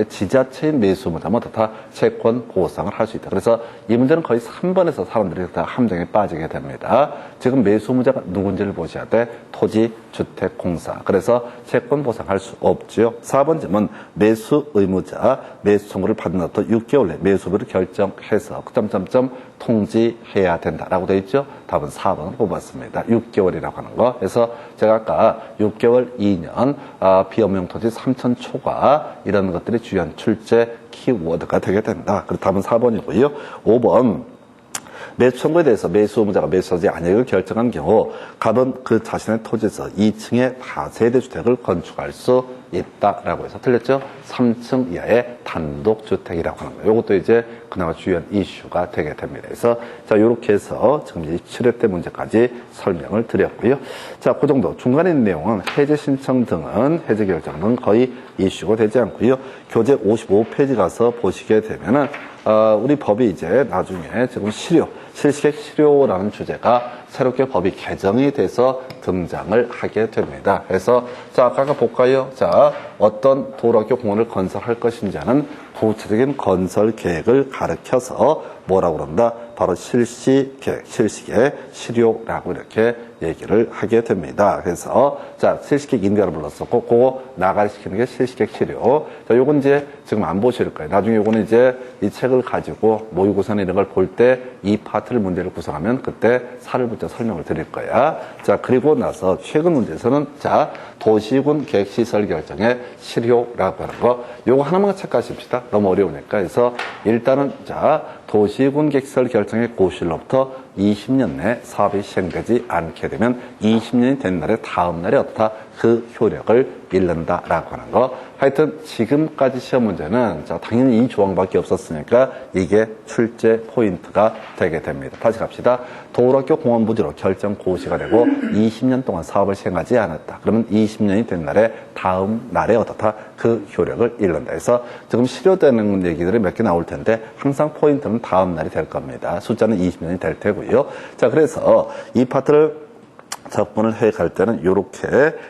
지자체인 매수 의무자면 다 채권 보상을 할 수 있다. 그래서 이 문제는 거의 3번에서 사람들이 다 함정에 빠지게 됩니다. 지금 매수 의무자가 누군지를 보셔야 돼. 토지주택공사. 그래서 채권 보상할 수 없죠. 4번 질문, 매수 의무자 매수 청구를 받은 날부터 6개월 내 매수비를 결정해서 통지해야 된다라고 되어 있죠. 답은 4번을 뽑았습니다. 6개월이라고 하는 거. 그래서 제가 아까 6개월, 2년, 비업무용 토지 3,000초가 이런 것들이 주요한 출제 키워드가 되게 된다. 그래서 답은 4번이고요. 5번. 매수 청구에 대해서 매수 의무자가 매수하지 아니하기를 결정한 경우 갑은 그 자신의 토지에서 2층의 다세대 주택을 건축할 수 있다라고 해서 틀렸죠? 3층 이하의 단독주택이라고 하는 거예요. 이것도 이제 그나마 주요한 이슈가 되게 됩니다. 그래서 자, 이렇게 해서 지금 7회 때 문제까지 설명을 드렸고요. 자, 그 정도. 중간에 있는 내용은 해제 신청 등은 해제 결정 등 거의 이슈가 되지 않고요. 교재 55페이지 가서 보시게 되면은 우리 법이 이제 나중에 지금 실시객 실효라는 주제가 새롭게 법이 개정이 돼서 등장을 하게 됩니다. 그래서 자, 아까 볼까요? 자, 어떤 도로학교 공원을 건설할 것인지 하는 구체적인 건설 계획을 가르쳐서 뭐라고 그런다? 바로 실시계획, 실효라고 이렇게 얘기를 하게 됩니다. 그래서 자, 실시계획 인가를 불렀었고 그거 나가리 시키는 게 실시계획 실효. 자, 요건 이제 지금 안 보실 거예요. 나중에 요거는 이제 이 책을 가지고 모의고사나 이런 걸 볼 때 이 파트를 문제를 구성하면 그때 살을 붙여 설명을 드릴 거야. 자, 그리고 나서 최근 문제에서는 자, 도시군 계획시설 결정의 실효라고 하는 거. 요거 하나만 체크하십시다. 너무 어려우니까. 그래서 일단은 자, 도시군 계획시설 결정의 고실로부터 20년 내 사업이 시행되지 않게 되면 20년이 된 날의 다음 날에 어떻다? 그 효력을 잃는다라고 하는 거. 하여튼 지금까지 시험 문제는 자, 당연히 이 조항밖에 없었으니까 이게 출제 포인트가 되게 됩니다. 다시 갑시다. 도로학교 공원 부지로 결정 고시가 되고 20년 동안 사업을 시행하지 않았다. 그러면 20년이 된 날에 다음 날에 어떻다? 그 효력을 잃는다. 그래서 지금 실효되는 얘기들이 몇 개 나올 텐데 항상 포인트는 다음 날이 될 겁니다. 숫자는 20년이 될 테고요. 자, 그래서 이 파트를 접근을 해 갈 때는 이렇게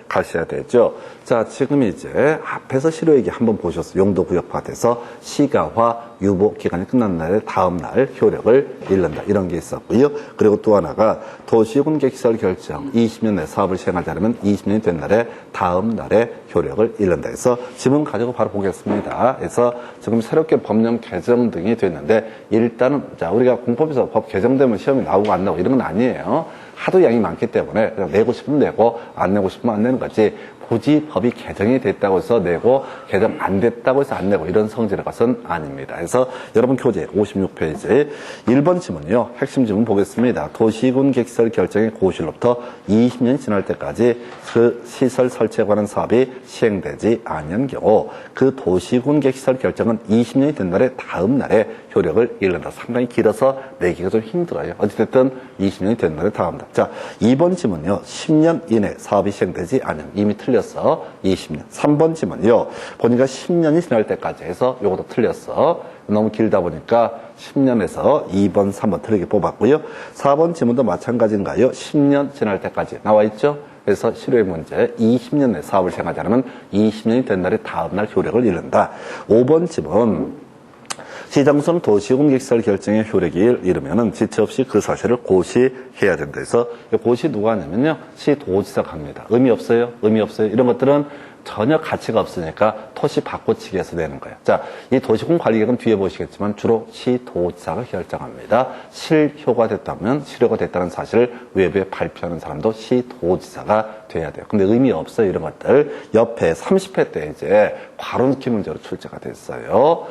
가셔야 되죠. 자, 지금 이제 앞에서 실효 얘기 한번 보셨어요. 용도구역 파트에서 시가화 유보 기간이 끝난 날에 다음 날 효력을 잃는다. 이런 게 있었고요. 그리고 또 하나가 도시군 계획시설 결정 20년 내 사업을 시행하지 않으면 20년이 된 날에 다음 날에 효력을 잃는다. 그래서 지문 가지고 바로 보겠습니다. 그래서 지금 새롭게 법령 개정 등이 됐는데 일단은 자, 우리가 공법에서 법 개정되면 시험이 나오고 안 나오고 이런 건 아니에요. 하도 양이 많기 때문에 그냥 내고 싶으면 내고 안 내고 싶으면 안 내는 거지 굳이 법이 개정이 됐다고 해서 내고 개정 안 됐다고 해서 안 내고 이런 성질의 것은 아닙니다. 그래서 여러분 교재 56페이지 1번 지문이요. 핵심 지문 보겠습니다. 도시군 계획시설 결정의 고실로부터 20년이 지날 때까지 그 시설 설치에 관한 사업이 시행되지 않은 경우 그 도시군 계획시설 결정은 20년이 된 날에 다음 날에 효력을 잃는다. 상당히 길어서 내기가 좀 힘들어요. 어찌됐든 20년이 된 날에 다음 날. 자, 2번 지문요. 10년 이내 사업이 시행되지 않은 이미 틀렸어. 20년. 3번 지문요. 보니까 10년이 지날 때까지 해서 요것도 틀렸어. 너무 길다 보니까 10년에서 2번, 3번 틀리게 뽑았고요. 4번 지문도 마찬가지인가요? 10년 지날 때까지 나와 있죠? 그래서 실효의 문제 20년 내 사업을 시행하지 않으면 20년이 된 날에 다음 날 효력을 잃는다. 5번 지문 시장선 도시군 계획시설 결정의 효력이 이르면은 지체 없이 그 사실을 고시해야 된다. 그래서 고시 누가 하냐면요. 시도지사가 합니다. 의미 없어요? 의미 없어요? 이런 것들은 전혀 가치가 없으니까 토시 바꿔치기해서 내는 거예요. 자, 이 도시군 관리계획은 뒤에 보시겠지만 주로 시도지사가 결정합니다. 실효가 됐다는 사실을 외부에 발표하는 사람도 시도지사가 돼야 돼요. 근데 의미 없어요, 이런 것들. 옆에 30회 때 이제 괄호넣기 문제로 출제가 됐어요.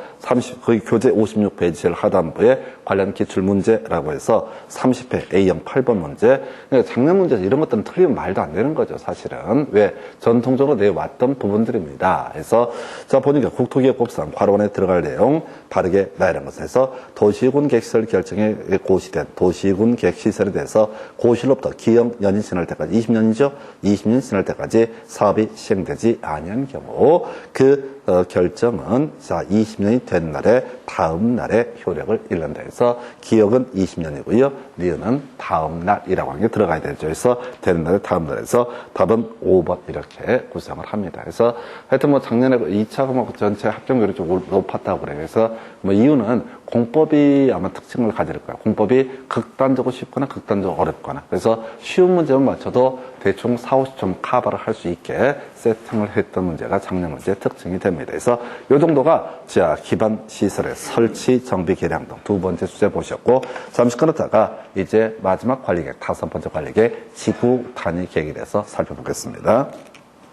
거의 교재 56페이지 제일 하단부에 관련 기출문제라고 해서 30회 A형 8번 문제. 작년 문제에서 이런 것들은 틀리면 말도 안 되는 거죠, 사실은. 왜? 전통적으로 내왔던 부분들입니다. 그래서, 자, 보니까 국토기획법상 괄호 안에 들어갈 내용 바르게 나열한 것을 해서 도시군 객시설 결정에 고시된 도시군 객시설에 대해서 고시로부터 기형 연인 지날 때까지 20년이죠? 20년 지날 때까지 사업이 시행되지 아니한 경우 그 결정은 자 20년이 된 날에 다음 날에 효력을 잃는다 해서 기억은 20년이고요. 니은은 다음 날이라고 하는 게 들어가야 되죠. 그래서 되는 날에 다음 날에서 답은 5번 이렇게 구성을 합니다. 그래서 하여튼 뭐 작년에 2차 과목 전체 합격률이 좀 높았다고 그래요. 그래서 뭐 이유는 공법이 아마 특징을 가질 거예요. 공법이 극단적으로 쉽거나 극단적으로 어렵거나. 그래서 쉬운 문제만 맞춰도 대충 4, 50점 커버를 할 수 있게 세팅을 했던 문제가 작년 문제의 특징이 됩니다. 그래서 이 정도가 자 기반 시설의 설치, 정비, 개량 등 두 번째 주제 보셨고 잠시 끊었다가 이제 마지막 관리계획, 다섯 번째 관리계획 지구 단위 계획에 대해서 살펴보겠습니다.